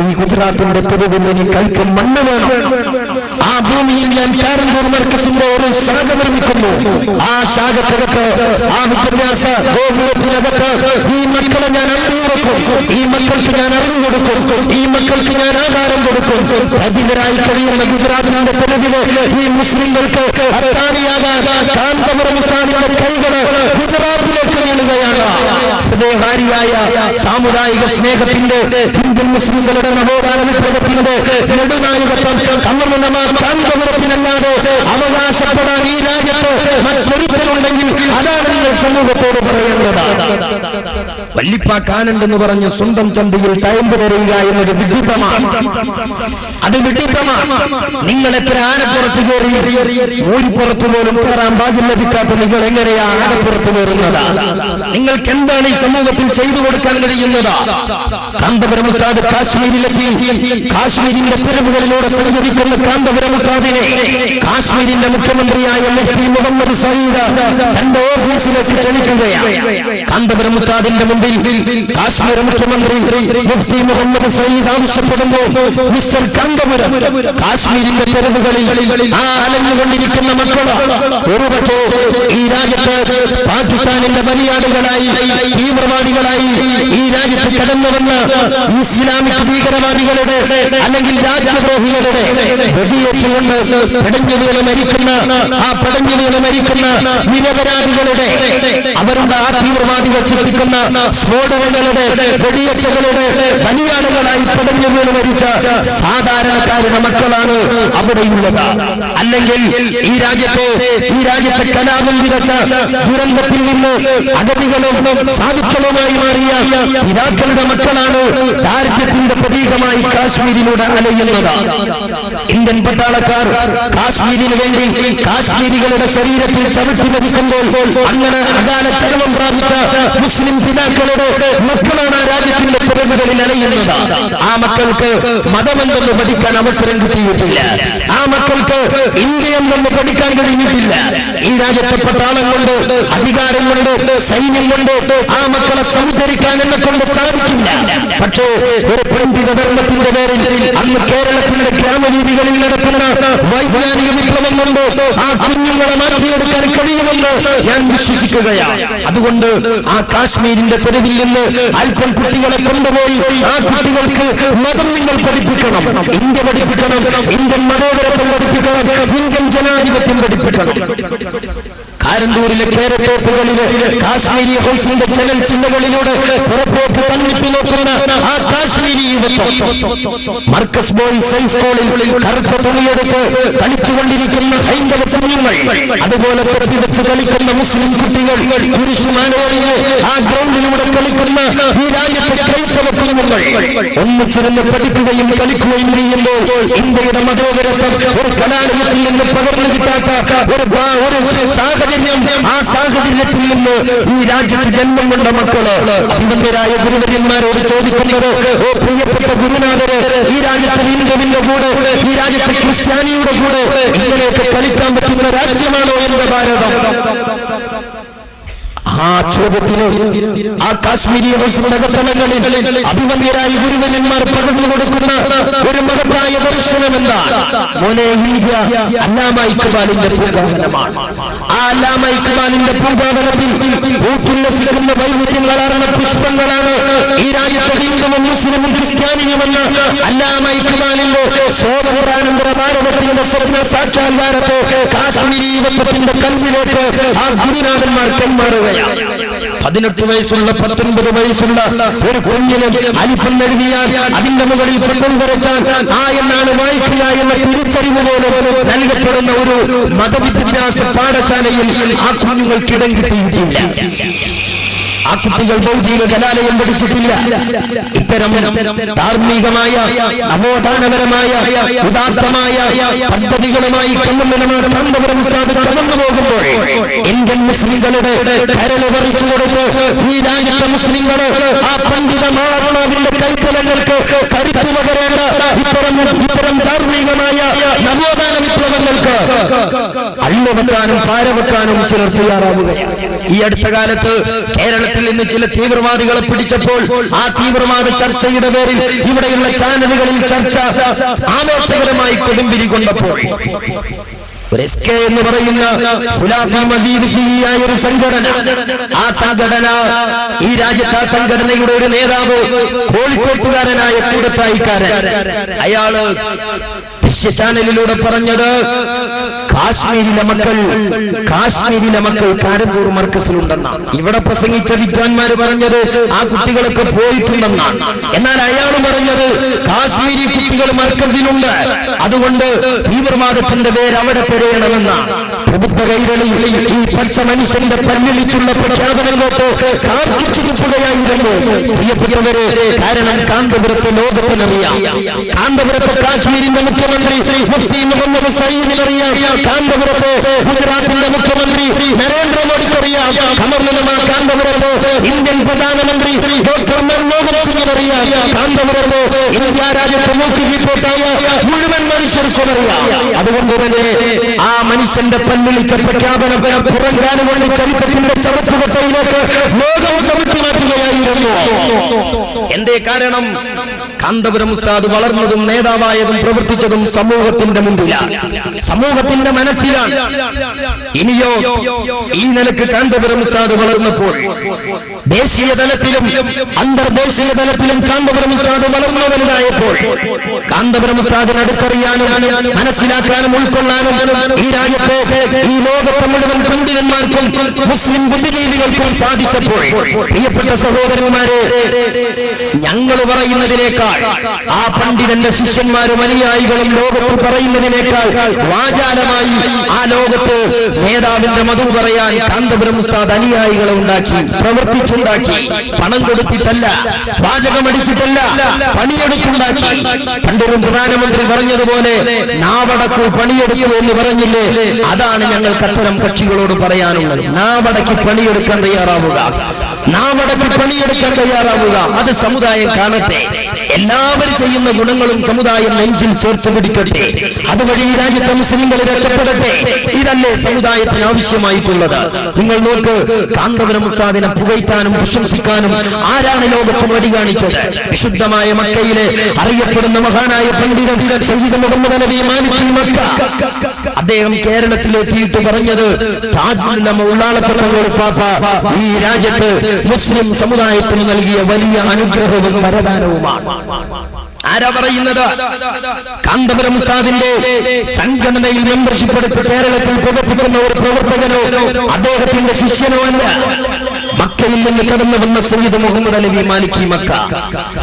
ഈ ഗുജറാത്തിന്റെ തെരുവിൽ എനിക്ക് മണ്ണ് വേണം. ആ ഭൂമിയിൽ ഞാൻ കാരന്തൂർ മർക്കസിന്റെ ഒരു ശാഖ നിർമ്മിക്കുന്നു. ആ ശാഖക്കകത്ത് ആ വിദ്യാഭ്യാസ ഗോപുരത്തിനകത്ത് ഈ മക്കളെ ഞാൻ അറിവ് കൊടുക്കും, ഈ മക്കൾക്ക് ഞാൻ അറിവ് കൊടുക്കും, ഈ മക്കൾക്ക് ഞാൻ ആഹാരം കൊടുക്കും. അധികരായി കഴിയുന്ന ഗുജറാത്തിന്റെ തെരുവില് ഈ മുസ്ലിങ്ങൾക്ക് അത്താണിയാകാൻ കാന്തപുരം ഉസ്താദിന്റെ കൈകള് ഗുജറാത്തിലേക്ക് വീഴുകയാണ്. ഹൃദയകാരിയായ സാമുദായിക സ്നേഹത്തിന്റെ ഇന്ത്യൻ മുസ്ലിംകളുടെ നവോത്ഥാന വിപ്ലവത്തിന്റെ നെടുനായകത്വം കാന്തപുരത്തിനല്ലാതെ അവകാശപ്പെടാൻ ഈ രാജ്യത്ത് മറ്റൊരുത്തരുണ്ടെങ്കിൽ അതാണ് നിങ്ങൾ സമൂഹത്തോട് പറയേണ്ടത്. വല്ലിപ്പാക്കാനുണ്ടെന്ന് പറഞ്ഞ് സ്വന്തം ചന്തയിൽ തയമ്പ് തരുക എന്നത് വിഡിത്തമാണ്. അത് വിഡിത്തമാണ്. നിങ്ങൾ എത്ര ആനപ്പുറത്ത് കയറി ഊരിപ്പുറത്ത് പോലും കയറാൻ ഭാഗ്യം ലഭിക്കാത്ത നിങ്ങൾ എങ്ങനെയാണ് ആനപ്പുറത്ത് കയറുന്നത്? നിങ്ങൾക്ക് എന്താണ് ഈ സമൂഹത്തിൽ ചെയ്തു കൊടുക്കാൻ കഴിയുന്നത്? കാന്തപുരം ഉസ്താദ് കാശ്മീരിലെത്തി കാശ്മീരിന്റെ തെരുവുകളിലൂടെ സഞ്ചരിക്കുന്ന കാന്തപുരം ഉസ്താദിനെ കാശ്മീരിന്റെ മുഖ്യമന്ത്രിയായ മുഫ്തി മുഹമ്മദ് സയ്യിദ് തന്റെ ഓഫീസിലേക്ക് ക്ഷണിക്കുകയാണ്. കാന്തപുരം ഉസ്താദിന്റെ മുമ്പിൽ കാശ്മീർ മുഖ്യമന്ത്രി മുഫ്തി മുഹമ്മദ് സയ്യിദ് ആവശ്യപ്പെടുന്നു, മിസ്റ്റർ കാന്തപുരം, കാശ്മീരിന്റെ തെരുവുകളിൽ ആ അലഞ്ഞുകൊണ്ടിരിക്കുന്ന മക്കള് ഒരുപക്ഷേ ഈ രാജ്യത്ത് പാകിസ്ഥാനിന്റെ ബലിയാടുകളായി തീവ്രവാദികളായി ഈ രാജ്യത്ത് കടന്നു വന്ന ഇസ്ലാമിക് ഭീകരവാദികളുടെ അല്ലെങ്കിൽ രാജ്യദ്രോഹികളുടെ വെടിയേറ്റുകൊണ്ട് പടഞ്ഞു വീണ് മരിക്കുന്ന നിരപരാധികളുടെ അവരുടെ ആ തീവ്രവാദികൾ സൃഷ്ടിക്കുന്ന സ്ഫോടനങ്ങളുടെ വെടിയേറ്റുകളുടെ ബലിയാടുകളായി പടഞ്ഞു വീണ് മരിച്ച സാധാരണക്കാരുടെ മക്കളാണ് അവിടെയുള്ളത്. അല്ലെങ്കിൽ ഈ രാജ്യത്തെ കലാപം വിതച്ച ദുരന്തത്തിൽ നിന്ന് അഗതികളും സാധുക്കളുമായി മാറിയ പിതാക്കളുടെ മക്കളാണ് ദാരിദ്ര്യത്തിന്റെ പ്രതീകമായി കാശ്മീരിലൂടെ അലയുന്നത്. ഇന്ത്യൻ പട്ടാളക്കാർ കാശ്മീരിന് വേണ്ടി കാശ്മീരികളുടെ ശരീരത്തിൽ ചവിട്ടി മരിക്കുമ്പോൾ അങ്ങനെ അകാല ചരമം പ്രാപിച്ച മുസ്ലിം പിതാക്കളുടെ മക്കളാണ് ആ രാജ്യത്തിന്റെ തെരുവുകളിൽ അലയുന്നത്. ആ മക്കൾക്ക് മതമെന്തെന്ന് പഠിക്കാൻ അവസരം കിട്ടിയിട്ടില്ല. ആ മക്കൾക്ക് ഇന്ത്യയെന്തെന്ന് പഠിക്കാൻ കഴിഞ്ഞിട്ടില്ല. ഈ രാജ്യത്തെ പട്ടാളം കൊണ്ട് അധികാരം കൊണ്ട് സൈന്യം കൊണ്ട് ആ മക്കളെ സംസ്കരിക്കാൻ എന്നെ കൊണ്ട് സാധിക്കില്ല. പക്ഷേ ഒരു പണ്ഡിത ധർമ്മത്തിന്റെ പേരിൽ അന്ന് കേരളത്തിന്റെ ഗ്രാമരീതികളിൽ നടക്കുന്ന വൈജ്ഞാനിക വിപ്ലവം കൊണ്ട് ആ കുഞ്ഞുങ്ങളെ മാറ്റിയെടുക്കാൻ കഴിയുമെന്ന് ഞാൻ വിശ്വസിക്കുകയാണ്. അതുകൊണ്ട് ആ കാശ്മീരിന്റെ തെരുവിൽ നിന്ന് അല്പം കുട്ടികളെ കൊണ്ടുപോയി ആ കുട്ടികൾക്ക് മതം നിങ്ങൾ പഠിപ്പിക്കണം, ഇന്ത്യ പഠിപ്പിക്കണം, ഇന്ത്യൻ മതോദരത്വം പഠിപ്പിക്കണം, ഇന്ത്യൻ ജനാധിപത്യം പഠിപ്പിക്കണം. കാരന്തൂരിലെ കേരത്തോപ്പുകളിലെ കാശ്മീരി ഹൗസിന്റെ ചനൽ ചിന്തകളിലൂടെ പുറത്തേക്ക് തന്നിപ്പി നോക്കുന്ന ആ കാശ്മീരി യുവത്വം മർക്കസ് ബോയ്സ് ഹൈസ്കൂളിൽ കറുത്ത തുണിയെടുത്ത് കളിച്ചുകൊണ്ടിരിക്കുന്ന ഹൈന്ദവ കുഞ്ഞുങ്ങൾ, അതുപോലെ വെച്ച് കളിക്കുന്ന മുസ്ലിം കുട്ടികൾ, പുരുഷമാനോളിയെ ആ ഗ്രൗണ്ടിലൂടെ കളിക്കുന്ന ഈ രാജ്യത്തെ ക്രൈസ്തവ കുഞ്ഞുങ്ങൾ ഒന്നിച്ചിരുന്ന് പഠിക്കുകയും കളിക്കുകയും ചെയ്യുമ്പോൾ ഇന്ത്യയുടെ മതോദരത്വം ഒരു കലാലയത്തിൽ നിന്ന് പകർന്നു കിട്ടാത്ത ഒരു സാഹചര്യം, ആ സാഹചര്യത്തിൽ നിന്ന് ഈ രാജ്യത്ത് ജന്മം കൊണ്ട മക്കള് അഭിനന്ദരായ ഗുരുവര്യന്മാരോട് ചോദിക്കുന്നത്, ഓ പ്രിയപ്പെട്ട ഗുരുനാഥര്, ഈ രാജ്യത്ത് ഹിന്ദുവിന്റെ കൂടെ ഈ രാജ്യത്ത് ക്രിസ്ത്യാനിയുടെ കൂടെ ഇങ്ങനെയൊക്കെ കളിക്കാൻ പറ്റുന്ന രാജ്യമാണോ എന്റെ ഭാരതം? ആ ചോദ്യത്തിന് ആ കാശ്മീരി നഗരങ്ങളിൽ അഭിമന്യരായ ഗുരുവര്യന്മാർ പകർന്നു കൊടുക്കുന്ന ഒരു മഹത്തായ ദർശനം എന്താണ്? മോനെ, ഇന്ത്യ അല്ലാമ ഇക്ബാലിന്റെ പൂങ്കാവനമാണ്. ആ അല്ലാമ ഇക്ബാലിന്റെ പൂങ്കാവനത്തിൽ പൂത്തുല്ലസിക്കുന്ന വൈവിധ്യങ്ങളാർന്ന പുഷ്പങ്ങളാണ് ഈ രാജ്യത്തെ ഹിന്ദുവും മുസ്ലിമും ക്രിസ്ത്യാനിയുമെന്ന് അല്ലാമ ഇക്ബാലിന്റെ സ്വാതന്ത്ര്യാനന്തര ഭാരതത്തിന്റെ സ്വപ്ന സാക്ഷാത്കാരത്തെ കാശ്മീരി യുവത്വത്തിന്റെ കൽവിലേക്ക് ആ ഗുരുനാഥന്മാർ കൈമാറുകയാണ്. 18 വയസ്സുള്ള 19 വയസ്സുള്ള ഒരു കുഞ്ഞിന് അലിഫ് എഴുതിയാൽ അതിന്റെ മുകളിൽ പ്രത്യേകം വരച്ചാൽ ആ എന്നാണ് വായിക്കുക എന്ന തിരിച്ചറിവ് പോലും നൽകപ്പെടുന്ന ഒരു മതവിദ്യാഭ്യാസ പാഠശാലയിൽ ആ കുഞ്ഞുങ്ങൾക്ക് ഇടം കിട്ടിയിട്ടില്ല. ആ കുട്ടികൾ ഭൗതിക കലാലയം പഠിച്ചിട്ടില്ല. ഇത്തരം ധാർമ്മികമായ നവോത്ഥാനപരമായ ഉദാത്തമായ പദ്ധതികളുമായി കാന്തപുരം ഉസ്താദ് കടന്നു പോകുമ്പോൾ ഇന്ത്യൻ മുസ്ലിങ്ങളുടെ കരള് പറിച്ചു കൊടുത്ത് ഈ രാജ്യത്തെ മുസ്ലിങ്ങൾ ആ പണ്ഡിത മഹാത്മാവിന്റെ കൈത്തലങ്ങൾക്ക് കരുത്തു പകരേണ്ട ഇത്തരം ധാർമ്മികമായ നവോത്ഥാന വിപ്ലവങ്ങൾക്ക് അള്ളുവെക്കാനും പാരവെക്കാനും ചിലർ തയ്യാറാവുകയാണ്. ഈ അടുത്ത കാലത്ത് കേരളത്തിൽ നിന്ന് ചില തീവ്രവാദികളെ പിടിച്ചപ്പോൾ ആ തീവ്രവാദ ചർച്ചയുടെ പേരിൽ ഇവിടെയുള്ള ചാനലുകളിൽ ചർച്ച ആവേശകരമായി കൊടുമ്പിരി കൊണ്ടപ്പോൾ ഒരു SK എന്ന് പറയുന്ന ഫുലാസി മസീദ് ഫിയായ ഒരു സംഘടന, ആ സംഘടന ഈ രാജ്യത്തെ ആ സംഘടനയുടെ ഒരു നേതാവ് കോഴിക്കോട്ടുകാരനായ കൂടത്തായിക്കാരൻ, അയാള് ചാനലിലൂടെ പറഞ്ഞത് കാശ്മീരിലെ മക്കൾ കാരന്തൂർ മർക്കസിലുണ്ടെന്നാണ്. ഇവിടെ പ്രസംഗിച്ച വിദ്വാൻമാര് പറഞ്ഞത് ആ കുട്ടികളൊക്കെ പോയിട്ടുണ്ടെന്നാണ്. എന്നാൽ അയാൾ പറഞ്ഞത് കാശ്മീരി കുട്ടികൾ മർക്കസിലുണ്ട്, അതുകൊണ്ട് തീവ്രവാദത്തിന്റെ പേര് അവിടെ തിരയണമെന്നാണ്. പ്രബുദ്ധ കൈരളിയിൽ ഈ പച്ച മനുഷ്യന്റെ പല്ലിളിച്ചുള്ള പ്രഖ്യാപനം കേട്ട് കാർക്കിച്ചു തുപ്പുകയായിരുന്നു പ്രിയപ്പെട്ടവരെ. കാരണം കാന്തപുരത്തെ ലോകത്തിനറിയാം, കാന്തപുരത്തെ കാശ്മീരിന്റെ മുഖ്യമന്ത്രി മുഫ്തി മുഹമ്മദ് സയ്യിദിനറിയാം, കാന്തപുരത്ത് ഗുജറാത്തിന്റെ മുഖ്യമന്ത്രി നരേന്ദ്രമോദിക്കറിയാം, ഖമറുലുലമാ കാന്തപുരത്ത് ഇന്ത്യൻ പ്രധാനമന്ത്രി ഡോക്ടർ മൻമോഹൻ സിംഗിനറിയാം, കാന്തപുരത്ത് ഇന്ത്യ രാജ്യത്തെ മുഖ്യ റിപ്പോർട്ടായ മുഴുവൻ മനുഷ്യർക്കുമറിയാം. അതുകൊണ്ട് തന്നെ ആ മനുഷ്യന്റെ പല്ലുളിച്ച പ്രഖ്യാപനം പുറങ്കാലുകൊണ്ട് ചരിത്രത്തിന്റെ ചവച്ചുകൊട്ടയിലേക്ക് ലോകം ചവിട്ടി മാറ്റുകയായിരുന്നു. എന്തേ കാരണം? കാന്തപുരം ഉസ്താദ് വളർന്നതും നേതാവായതും പ്രവർത്തിച്ചതും സമൂഹത്തിന്റെ മുമ്പിലാണ്, സമൂഹത്തിന്റെ മനസ്സിലാണ്. ഇനിയോ ഈ നിലക്ക് കാന്തപുരം ഉസ്താദ് വളർന്നപ്പോൾ ദേശീയ തലത്തിലും അന്തർദേശീയ തലത്തിലും കാന്തപുരം ഉസ്താദ് വളർന്നു വലുതായപ്പോൾ കാന്തപുരം ഉസ്താദിനെ അടുത്തറിയാനും മനസ്സിലാക്കാനും ഉൾക്കൊള്ളാനും ഈ രാജ്യത്തെ ഈ ലോകത്തെ മുഴുവൻ പണ്ഡിതന്മാർക്കും മുസ്ലിം ബുദ്ധിജീവികൾക്കും സാധിച്ചപ്പോൾ പ്രിയപ്പെട്ട സഹോദരന്മാരെ, ഞങ്ങൾ പറയുന്നതിനേക്കാൾ ആ പണ്ഡിതന്റെ ശിഷ്യന്മാരും അനുയായികളും ലോകത്ത് പറയുന്നതിനേക്കാൾ വാചാലമായി ആ ലോകത്ത് നേതാവിന്റെ മധു പറയാൻ കാന്തപുരം ഉസ്താദ് അനുയായികളെ ഉണ്ടാക്കി, പ്രവർത്തിച്ചുണ്ടാക്കി. പണം കൊടുത്തിട്ടല്ല, വാചകമടിച്ചിട്ടല്ല, പണിയെടുത്തുണ്ടാക്കി. പണ്ടൊരു പ്രധാനമന്ത്രി പറഞ്ഞതുപോലെ നാവടക്കു പണിയെടുക്കൂ എന്ന് പറഞ്ഞില്ലേ, അതാണ് ഞങ്ങൾക്ക് അത്തരം കക്ഷികളോട് പറയാനുള്ളത്. നാവടക്കി പണിയെടുക്കാൻ തയ്യാറാവുക, നാവടക്കി പണിയെടുക്കാൻ തയ്യാറാവുക. അത് സമുദായം കാണട്ടെ. എല്ലാവരും ചെയ്യുന്ന ഗുണങ്ങളും സമുദായം നെഞ്ചിൽ ചേർത്ത് പിടിക്കട്ടെ. അതുവഴി ഈ രാജ്യത്തെ മുസ്ലിങ്ങൾ രക്ഷപ്പെടട്ടെ. ഇതല്ലേ സമുദായത്തിന് ആവശ്യമായിട്ടുള്ളത്. നിങ്ങൾ നോക്ക്, കാന്തപുരം ഉസ്താദിനെ പുകഴ്ത്താനും പ്രശംസിക്കാനും ആരാണ് ലോകത്ത് വഴി കാണിച്ചത്? വിശുദ്ധമായ മക്കയിലെ അറിയപ്പെടുന്ന മഹാനായ പണ്ഡിതൻ സയ്യിദ് മുഹമ്മദ് അലവി മാലിക് മക്ക, അദ്ദേഹം കേരളത്തിലെത്തിയിട്ട് പറഞ്ഞത് താജുൽ ഉലമ ഉള്ളാളത്തങ്ങൾ പാപ്പ ഈ രാജ്യത്ത് മുസ്ലിം സമുദായത്തിന് നൽകിയ വലിയ അനുഗ്രഹവും വരദാനവുമാണ്. ആരാ പറയുന്നത്? കാന്തപുരം ഉസ്താദിന്റെ സംഘടനയിൽ മെമ്പർഷിപ്പ് എടുത്ത് കേരളത്തിൽ പ്രവർത്തിക്കുന്ന ഒരു പ്രവർത്തകനോ അദ്ദേഹത്തിന്റെ ശിഷ്യനോ അല്ല. മക്കയിൽ നിന്ന് കടന്നു വന്ന സയ്യിദ് മുഹമ്മദ് അലവി മാലിക് മക്ക.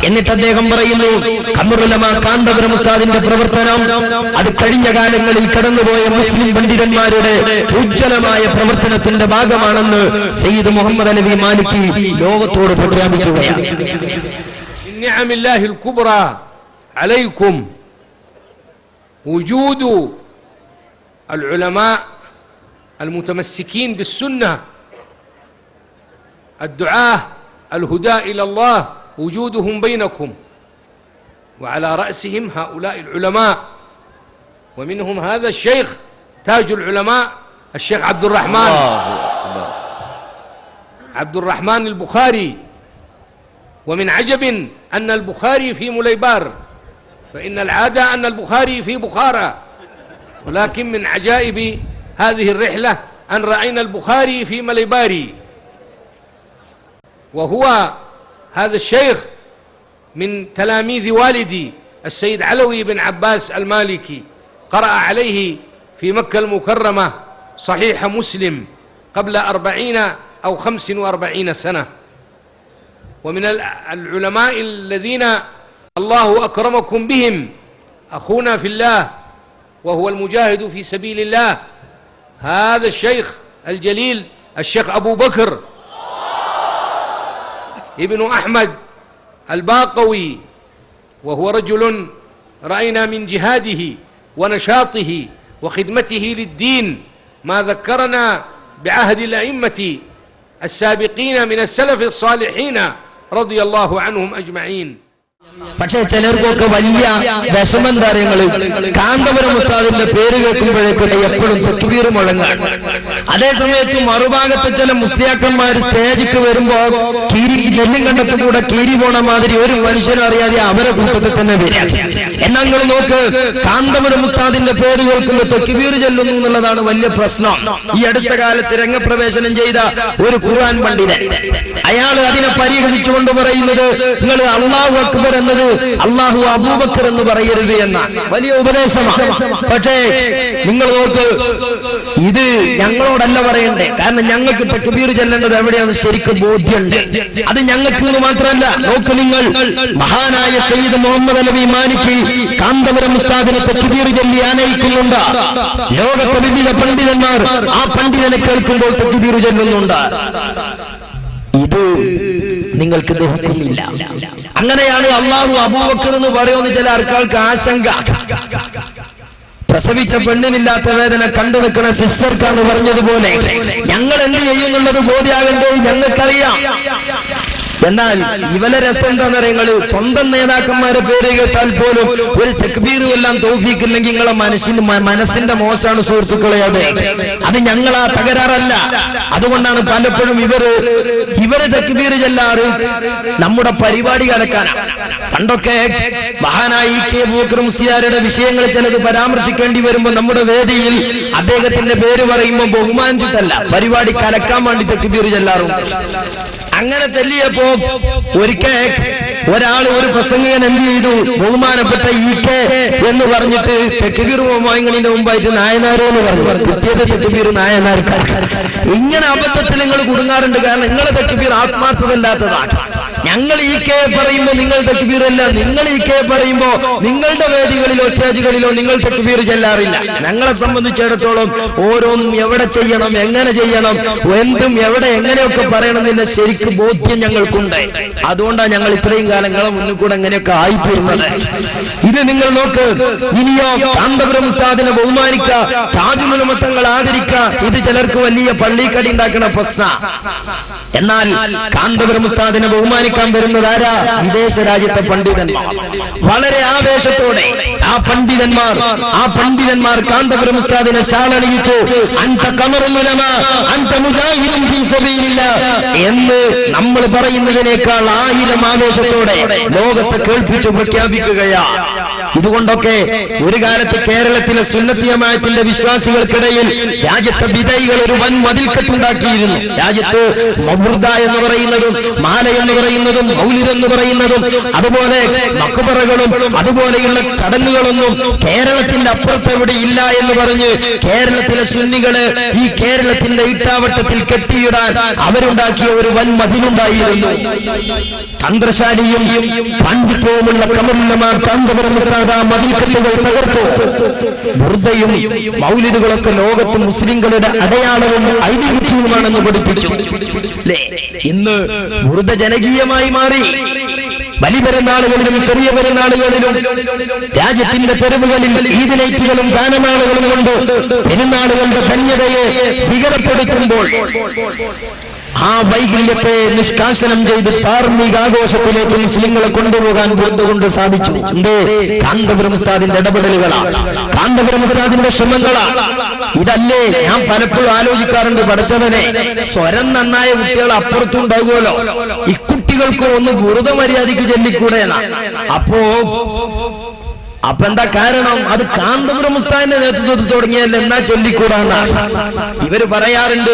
എന്നിട്ട് അദ്ദേഹം പറയുന്നു, ഖമറുൽ ഉലമ കാന്തപുരം ഉസ്താദിന്റെ പ്രവർത്തനം അത് കഴിഞ്ഞ കാലങ്ങളിൽ കടന്നുപോയ മുസ്ലിം പണ്ഡിതന്മാരുടെ ഉജ്ജ്വലമായ പ്രവർത്തനത്തിന്റെ ഭാഗമാണെന്ന് സയ്യിദ് മുഹമ്മദ് അലവി മാലിക് ലോകത്തോട് പ്രഖ്യാപിക്കുകയാണ്. نعم الله الكبرى عليكم وجود العلماء المتمسكين بالسنة، الدعاة الهداة إلى الله، وجودهم بينكم، وعلى رأسهم هؤلاء العلماء، ومنهم هذا الشيخ تاج العلماء الشيخ عبد الرحمن البخاري. ومن عجب أن البخاري في مليبار، فإن العادة أن البخاري في بخارى، ولكن من عجائب هذه الرحلة أن رأينا البخاري في مليباري. وهو هذا الشيخ من تلاميذ والدي السيد علوي بن عباس المالكي، قرأ عليه في مكة المكرمة صحيح مسلم قبل 40 أو 45 سنة. ومن العلماء الذين الله أكرمكم بهم أخونا في الله وهو المجاهد في سبيل الله هذا الشيخ الجليل الشيخ أبو بكر ابن أحمد الباقوي، وهو رجل رأينا من جهاده ونشاطه وخدمته للدين ما ذكرنا بعهد الأئمة السابقين من السلف الصالحين رضي الله عنهم أجمعين. പക്ഷേ ചിലർക്കൊക്കെ വലിയ വിഷമം താരങ്ങളും കാന്തപുരം ഉസ്താദിന്റെ പേര് കേൾക്കുമ്പോഴേക്കും എപ്പോഴും തക്ബീർ മുഴങ്ങാൻ. അതേ സമയത്ത് മറുഭാഗത്ത് ചില മുസ്ലിയാക്കന്മാർ സ്റ്റേജിക്ക് വരുമ്പോ നെല്ലും കണ്ടത്തിൽ കൂടെ കീരി പോണ മാതിരി ഒരു മനുഷ്യനും അറിയാതെ അവരെ കൂട്ടത്തിൽ തന്നെ വരിക. എന്നാൽ നിങ്ങൾ നോക്ക്, കാന്തപുരം ഉസ്താദിന്റെ പേര് കേൾക്കുമ്പോൾ തക്ബീർ ചെല്ലുന്നു എന്നുള്ളതാണ് വലിയ പ്രശ്നം. ഈ അടുത്ത കാലത്ത് രംഗപ്രവേശനം ചെയ്ത ഒരു ഖുർആൻ പണ്ഡിതൻ, അയാൾ അതിനെ പരിഹസിച്ചുകൊണ്ട് പറയുന്നത് നിങ്ങൾ അല്ലാഹു അക്ബർ എന്നത് അല്ലാഹു അബൂബക്കർ എന്ന് പറയരുത് എന്ന വലിയ ഉപദേശമാണ്. പക്ഷേ നിങ്ങൾ നോക്ക്, ഇത് ഞങ്ങളോടല്ല പറയണ്ടേ, കാരണം ഞങ്ങൾക്ക് തക്ബീർ ചെല്ലേണ്ടത് എവിടെയാണെന്ന് ശരിക്കും ബോധ്യമുണ്ട്. അത് ഞങ്ങൾക്ക് മാത്രമല്ല, നോക്ക് നിങ്ങൾ, മഹാനായ സയ്യിദ് മുഹമ്മദ് അലവി മാലിക് കാന്തപുരം ഉസ്താദിനെ തക്ബീർ ചൊല്ലി ആനയിക്കുന്നുണ്ട്. ലോകത്തെ വിവിധ പണ്ഡിതന്മാർ ആ പണ്ഡിതനെ കേൾക്കുമ്പോൾ തക്ബീർ ചൊല്ലുന്നുണ്ട്. ഇത് നിങ്ങൾക്ക് ദഹിക്കുന്നില്ല. അങ്ങനെയാണ് അല്ലാഹു അബൂബക്കർ എന്ന് പറയുന്ന ചില ആൾക്കാർക്ക് ആശങ്ക. പ്രസവിച്ച പെണ്ണിനില്ലാത്ത വേദന കണ്ടു നിൽക്കുന്ന സിസ്റ്റർക്കാണ് പറഞ്ഞതുപോലെ ഞങ്ങൾ എന്ത് ചെയ്യുന്നുള്ളത് ബോധ്യാകണ്ടേ ഞങ്ങൾക്കറിയാം. എന്നാൽ ഇവലെ രസം എന്താണെന്ന് പറയുന്നത്, സ്വന്തം നേതാക്കന്മാരെ പേര് കേട്ടാൽ പോലും ഒരു തക്ബീറും എല്ലാം തൗഫീഖില്ലെങ്കിൽ നിങ്ങളെ മനസ്സിന്റെ മോശമാണ് സുഹൃത്തുക്കളെ. അത് ഞങ്ങളാ തകരാറല്ല. അതുകൊണ്ടാണ് പലപ്പോഴും ഇവര് തക്ബീർ ചെല്ലാറ് നമ്മുടെ പരിപാടി കലക്കാനാണ്. പണ്ടൊക്കെ മഹാനായ കെ അബൂബക്കർ മുസ്ലിയാരുടെ വിഷയങ്ങൾ ചിലത് പരാമർശിക്കേണ്ടി വരുമ്പോൾ നമ്മുടെ വേദിയിൽ അദ്ദേഹത്തിന്റെ പേര് പറയുമ്പോൾ ബഹുമാനിച്ചിട്ടല്ല, പരിപാടി കലക്കാൻ വേണ്ടി തക്ബീർ ചെല്ലാറുണ്ട്. അങ്ങനെ തെല്ലിയപ്പോ ഒരിക്കൽ ഒരു പ്രസംഗികൻ എന്ത് ചെയ്തു, ബഹുമാനപ്പെട്ട കെ എന്ന് പറഞ്ഞിട്ട് തക്ബീർ മുഹമ്മദിന്റെ മുമ്പായിട്ട് നായനാരോ എന്ന് പറഞ്ഞു. കിട്ടിയത് തക്ബീർ നായനാർക്കാർ. ഇങ്ങനെ അബദ്ധത്തിൽ നിങ്ങൾ കുടുങ്ങാറുണ്ട്. കാരണം നിങ്ങളെ തക്ബീർ ആത്മാർത്ഥതല്ലാത്തതാണ്. ഞങ്ങൾ കെ പറയുമ്പോ നിങ്ങൾ തക്ബീർ അല്ല, നിങ്ങൾ കെ പറയുമ്പോ നിങ്ങളുടെ വേദികളിലോ സ്റ്റേജുകളിലോ നിങ്ങൾ തക്ബീർ ചെല്ലാറില്ല. ഞങ്ങളെ സംബന്ധിച്ചിടത്തോളം ഓരോന്നും എവിടെ ചെയ്യണം, എങ്ങനെ ചെയ്യണം, എന്തും എവിടെ എങ്ങനെയൊക്കെ പറയണമെന്നില്ല ശരിക്കും ബോധ്യം ഞങ്ങൾക്കുണ്ട്. അതുകൊണ്ടാണ് ഞങ്ങൾ ഇത്രയും കാലങ്ങളെ മുന്നിൽ കൂടെ എങ്ങനെയൊക്കെ ആയിത്തീർന്നത്. ഇത് നിങ്ങൾ നോക്ക്. ഇനിയോ കാന്തപുരം ഉസ്താദിനെ ബഹുമാനിക്ക, താജുൽ ഉലമ തങ്ങൾ ആദരിക്ക, ഇത് ചിലർക്ക് വലിയ പള്ളിക്കടി ഉണ്ടാക്കുന്ന പ്രശ്ന. എന്നാൽ കാന്തപുരം ഉസ്താദിനെ ബഹുമാനിക്കാൻ വരുന്നത് ആരാ? വിദേശ രാജ്യത്തെ പണ്ഡിതന്മാർ. വളരെ ആവേശത്തോടെ ആ പണ്ഡിതന്മാർ കാന്തപുരം ഉസ്താദിനെ ശാലണിയിച്ച് അൻത ഖമറുൽ ഉലമ അൻത മുജാഹിദുൻ ഫീ സബീലില്ലാഹ് എന്ന് നമ്മൾ പറയുന്നതിനേക്കാൾ 1000 ആവേശത്തോടെ ലോകത്തെ കേൾപ്പിച്ചു പ്രഖ്യാപിക്കുകയാ. ഇതുകൊണ്ടൊക്കെ ഒരു കാലത്ത് കേരളത്തിലെ സുന്നത്തി ജമാഅത്തിന്റെ വിശ്വാസികൾക്കിടയിൽ രാജ്യത്തെ ബിദഈകൾ ഒരു വൻ മതിൽക്കെട്ടുണ്ടാക്കിയിരുന്നു. രാജ്യത്ത് മൗർദ എന്ന് പറയുന്നതും മാല എന്ന് പറയുന്നതും മൗലിദ് എന്ന് പറയുന്നതും അതുപോലെ മഖ്ബറകളും അതുപോലെയുള്ള ചടങ്ങുകളൊന്നും കേരളത്തിന്റെ അപ്പുറത്തെവിടെ ഇല്ല എന്ന് പറഞ്ഞ് കേരളത്തിലെ സുന്നികള് ഈ കേരളത്തിന്റെ ഇട്ടാവട്ടത്തിൽ കെട്ടിയിടാൻ അവരുണ്ടാക്കിയ ഒരു വൻ മതിലുണ്ടായിരുന്നു. തന്ത്രശാലിയും പാണ്ഡിത്യവുമുള്ള കമലുലമാർ കാന്തപുരം മതിൽക്കെട്ടുകൾ തകർത്തു. ബുർദയും മൗലിദുകളൊക്കെ ലോകത്ത് മുസ്ലിങ്ങളുടെ അടയാളവും ഐഡിയലുമാണെന്ന് പഠിപ്പിച്ചു. ഇന്ന് ബുർദ ജനകീയമായി മാറി. വലിയ പെരുന്നാളുകളിലും ചെറിയ പെരുന്നാളുകളിലും രാജ്യത്തിന്റെ തെരുവുകളിൽ ഈദ് നൈറ്റുകളും ഗാനമേളകളും കൊണ്ട് പെരുന്നാളുകളുടെ ധന്യതയെ വികലപ്പെടുത്തുമ്പോൾ ആ വൈകല്യത്തെ നിഷ്കാസനം ചെയ്ത് ധാർമ്മിക ആഘോഷത്തിലേക്ക് മുസ്ലിങ്ങളെ കൊണ്ടുപോകാൻ കൊണ്ട് സാധിച്ചു. കാന്തപുരം ഉസ്താദിന്റെ ഇടപെടലുകളാണ്, കാന്തപുരം ഉസ്താദിന്റെ ശ്രമങ്ങളാണ്. ഇതല്ലേ ഞാൻ പലപ്പോഴും ആലോചിക്കാറുണ്ട്, പഠിച്ചവനെ സ്വരം നന്നായ കുട്ടികൾ അപ്പുറത്തും ഉണ്ടാകുമല്ലോ, ഇക്കുട്ടികൾക്ക് ഒന്ന് ബുറുദ മര്യാദയ്ക്ക് ചൊല്ലിക്കൂടെ? അപ്പൊ എന്താ കാരണം? അത് കാന്തപുരം ഉസ്താദിന്റെ നേതൃത്വത്തിൽ തുടങ്ങിയല്ല, എന്നാ ചൊല്ലിക്കൂടാന്നാണ് ഇവര് പറയാറുണ്ട്.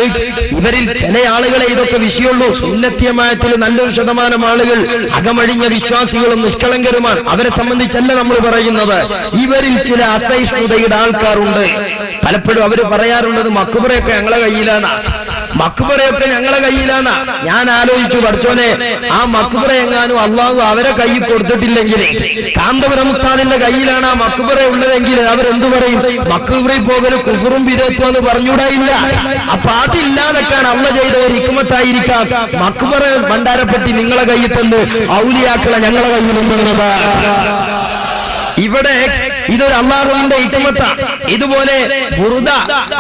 ഇവരിൽ ചില ആളുകളെ ഇതൊക്കെ വിഷയമുള്ളൂ. സുന്നത്തി ജമാഅത്തിൽ നല്ലൊരു ശതമാനം ആളുകൾ അകമഴിഞ്ഞ വിശ്വാസികളും നിഷ്കളങ്കരുമാണ്. അവരെ സംബന്ധിച്ചല്ല നമ്മൾ പറയുന്നത്. ഇവരിൽ ചില അസഹിഷ്ണുതയുടെ ആൾക്കാരുണ്ട്. പലപ്പോഴും അവര് പറയാറുള്ളത് മഖ്ബറയൊക്കെ ഞങ്ങളെ കയ്യിലാണ്. മക്ബറയൊക്കെ ഞങ്ങളെ കയ്യിലാണ്. ഞാൻ ആലോചിച്ചു, പഠിച്ചോനെ, ആ മക്ബറ എങ്ങാനും അള്ളാഹു അവരെ കയ്യിൽ കൊടുത്തിട്ടില്ലെങ്കിൽ, കാന്തപുരം ഉസ്താദിന്റെ കയ്യിലാണ് ആ മക്ബറ ഉള്ളതെങ്കിൽ അവരെന്തു പറയും? മക്ബറയിൽ പോകല് കുഫറും വിദഗ്ധം എന്ന് പറഞ്ഞൂടായില്ല. അപ്പൊ അതില്ലാതൊക്കെയാണ് അള്ള ചെയ്ത ഒരു ഹിക്മത്തായിരിക്കാം മക്ബറ ഭണ്ഡാരപ്പെട്ടി നിങ്ങളെ കയ്യിൽ തന്നു ഔലിയാക്കളെ ഞങ്ങളെ കയ്യിൽ നിന്നത്. ഇവിടെ ഇതൊരു അള്ളാഹുവിന്റെ ഹിക്മത്ത. ഇതുപോലെ ബുർദ,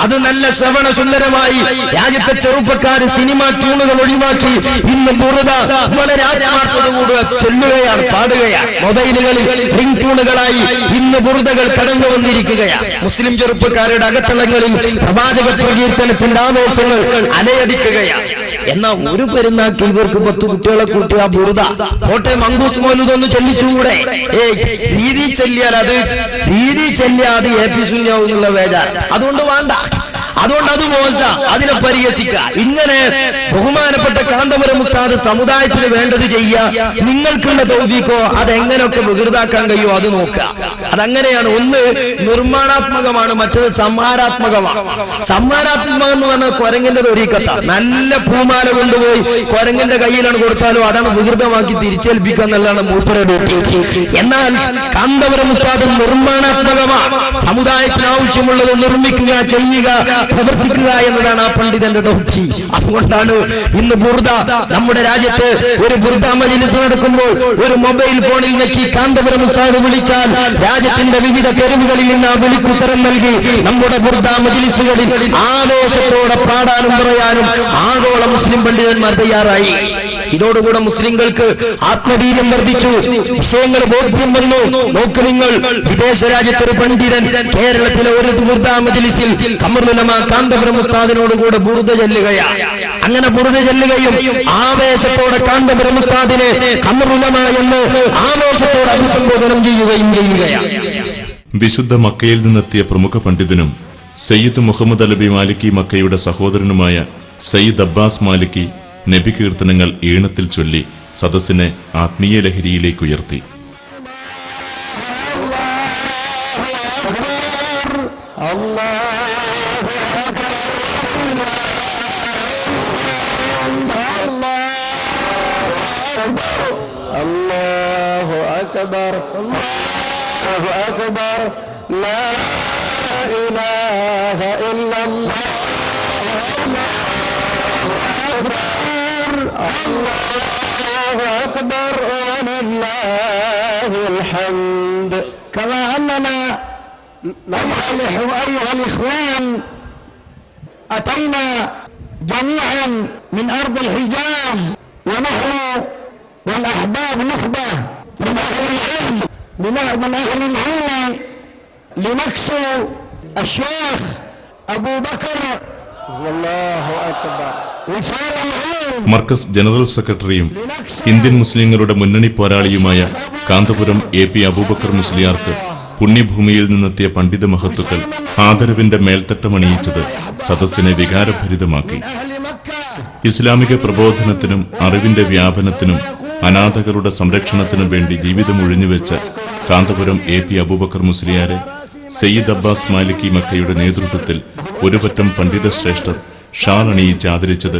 അത് നല്ല ശ്രവണ സുന്ദരമായി രാജ്യത്തെ ചെറുപ്പക്കാര് സിനിമ ട്യൂണുകൾ ഒഴിവാക്കി ഇന്ന് ബുർദ വളരെ ആത്മാർത്ഥതയോടെ ചൊല്ലുകയാണ്, പാടുകയാണ്. മൊബൈലുകളിൽ റിംഗ് ട്യൂണുകളായി ഇന്ന് ബുർദകൾ കടന്നു വന്നിരിക്കുകയാണ്. മുസ്ലിം ചെറുപ്പക്കാരുടെ അകത്തളങ്ങളിൽ പ്രവാചക പ്രകീർത്തനത്തിന്റെ ആവേശങ്ങൾ അലയടിക്കുകയാണ്. എന്നാൽ ഒരു പെരുന്നാൾക്ക് ഇവർക്ക് 10 കുട്ടികളെ കൂട്ടി ആ ബുർദ കോട്ടെ മങ്കൂസ് മൗലൂദൊന്ന് ചൊല്ലിച്ചുകൂടെ? രീതി ചെല്ലിയാൽ അത് AP ശൂന്യാവും എന്നുള്ള വേദന. അതുകൊണ്ട് വേണ്ട, അതുകൊണ്ട് അത് മോശ, അതിനെ പരിഹസിക്കുക. ഇങ്ങനെ ബഹുമാനപ്പെട്ട കാന്തപുരം ഉസ്താദ് സമുദായത്തിന് വേണ്ടത് ചെയ്യുക. നിങ്ങൾക്കുള്ള തൗഫീഖോ അതെങ്ങനെയൊക്കെ വികൃതാക്കാൻ കഴിയുമോ അത് നോക്കുക. അതങ്ങനെയാണ്. ഒന്ന് നിർമ്മാണാത്മകമാണ്, മറ്റത് സംഹാരാത്മകമാണ്. സംഹാരാത്മകം എന്ന് പറഞ്ഞാൽ കൊരങ്ങന്റെ തൊരീക്കത്ത. നല്ല പൂമാല കൊണ്ടുപോയി കൊരങ്ങന്റെ കയ്യിലാണ് കൊടുത്താലും അതാണ് വികൃതമാക്കി തിരിച്ചേൽപ്പിക്കുക എന്നുള്ളതാണ് മൂപ്പരുടെ. എന്നാൽ കാന്തപുരം ഉസ്താദ് നിർമ്മാണാത്മകമാണ്. സമുദായത്തിന് ആവശ്യമുള്ളത് നിർമ്മിക്കുക, ചെയ്യുക, പ്രവർത്തിക്കുക എന്നതാണ് ആ പണ്ഡിതന്റെ ഡ്യൂട്ടി. അതുകൊണ്ടാണ് ഇന്ന് ബുർദ നമ്മുടെ രാജ്യത്ത് ഒരു ബുർദ മജ്‌ലിസ് നടക്കുമ്പോൾ ഒരു മൊബൈൽ ഫോണിൽ നെക്കി കാന്തപുരം ഉസ്താദ് വിളിച്ചാൽ രാജ്യത്തിന്റെ വിവിധ തെരുവുകളിൽ നിന്ന് ആ വിളിക്കുത്തരം നൽകി നമ്മുടെ ബുർദ മജ്‌ലിസുകളിൽ ആവേശത്തോടെ പാടാനും പറയാനും ആഗോള മുസ്ലിം പണ്ഡിതന്മാർ തയ്യാറായി. ഇതോടുകൂടെ മുസ്ലിങ്ങൾക്ക് ആത്മവീര്യം വർദ്ധിച്ചു, വിഷയങ്ങൾ ബോധ്യം വന്നു. നോക്ക് നിങ്ങൾ, വിദേശ രാജ്യത്തൊരു പണ്ഡിതൻ കേരളത്തിലെ ഒരു ബുർദ മജ്‌ലിസിൽ ഖമറുൽ കാന്തപുരം ഉസ്താദിനോടുകൂടെ ബുർദ ചൊല്ലുകയാണ്. അങ്ങനെ ബുർദ ചൊല്ലുകയും ആവേശത്തോടെ കാന്തപുരം ഉസ്താദിനെ ഖമറുൽ എന്ന് ആവേശത്തോടെ അഭിസംബോധനം ചെയ്യുകയാണ്. വിശുദ്ധ മക്കയിൽ നിന്നെത്തിയ പ്രമുഖ പണ്ഡിതനും സയ്യിദ് മുഹമ്മദ് അലബി മാലിക്കി മക്കയുടെ സഹോദരനുമായ സയ്യിദ് അബ്ബാസ് മാലിക്കി നബി കീർത്തനങ്ങൾ ഈണത്തിൽ ചൊല്ലി സദസ്സിനെ ആത്മീയ ലഹരിയിലേക്കുയർത്തി. അല്ലാഹു അക്ബർ, അല്ലാഹു അക്ബർ, ലാ ഇലാഹ ഇല്ലല്ലാഹ്, അല്ലാഹു അക്ബർ, വലില്ലാഹിൽ ഹംദ്. كما أننا نصلح أيها الإخوان، أتينا جميعا من أرض الحجاز، ونحن والأحباب نخبة من أهل العلم، من أهل العلم، لنكسو الشيخ أبو بكر. الله أكبر. മർക്കസ് ജനറൽ സെക്രട്ടറിയും ഇന്ത്യൻ മുസ്ലിങ്ങളുടെ മുന്നണി പോരാളിയുമായ കാന്തപുരം AP അബൂബക്കർ മുസ്ലിയാർക്ക് പുണ്യഭൂമിയിൽ നിന്നെത്തിയ പണ്ഡിത മഹത്തുക്കൾ ആദരവിന്റെ മേൽത്തട്ടമണിയിച്ചത് സദസ്സിനെ വികാരഭരിതമാക്കി. ഇസ്ലാമിക പ്രബോധനത്തിനും അറിവിന്റെ വ്യാപനത്തിനും അനാഥകളുടെ സംരക്ഷണത്തിനും വേണ്ടി ജീവിതം ഒഴിഞ്ഞുവെച്ച കാന്തപുരം AP അബൂബക്കർ മുസ്ലിയാരെ സയ്യിദ് അബ്ബാസ് മാലിക്കി മക്കയുടെ നേതൃത്വത്തിൽ ഒരുപറ്റം പണ്ഡിത ശ്രേഷ്ഠർ ഷാൾ അണിയിച്ച് ആദരിച്ചത്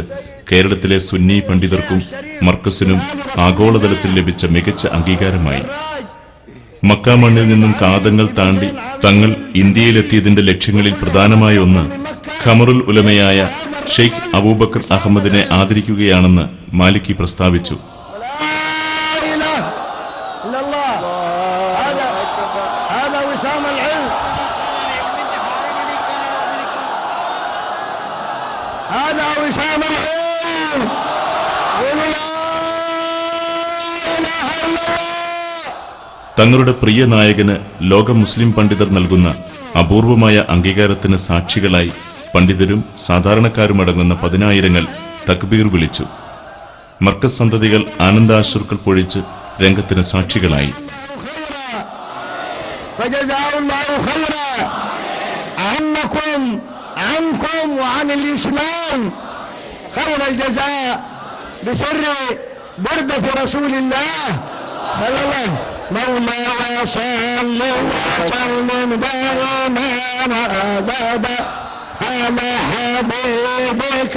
കേരളത്തിലെ സുന്നി പണ്ഡിതർക്കും മർക്കസിനും ആഗോളതലത്തിൽ ലഭിച്ച മികച്ച അംഗീകാരമായി. മക്ക മണ്ണിൽ നിന്നും കാതങ്ങൾ താണ്ടി തങ്ങൾ ഇന്ത്യയിലെത്തിയതിന്റെ ലക്ഷ്യങ്ങളിൽ പ്രധാനമായ ഒന്ന് ഖമറുൽ ഉലമയായ ഷെയ്ഖ് അബൂബക്കർ അഹമ്മദിനെ ആദരിക്കുകയാണെന്ന് മാലിക്കി പ്രസ്താവിച്ചു. തങ്ങളുടെ പ്രിയ നായകന് ലോക മുസ്ലിം പണ്ഡിതർ നൽകുന്ന അപൂർവമായ അംഗീകാരത്തിന് സാക്ഷികളായി പണ്ഡിതരും സാധാരണക്കാരുമടങ്ങുന്ന 10,000 തക്ബീർ വിളിച്ചു. മർക്കസ് സന്തതികൾ ആനന്ദാശ്രുക്കൾ പൊഴിച്ച് രംഗത്തിന് സാക്ഷികളായി. مولاي صل وسلم دائما ابدا على حبيبك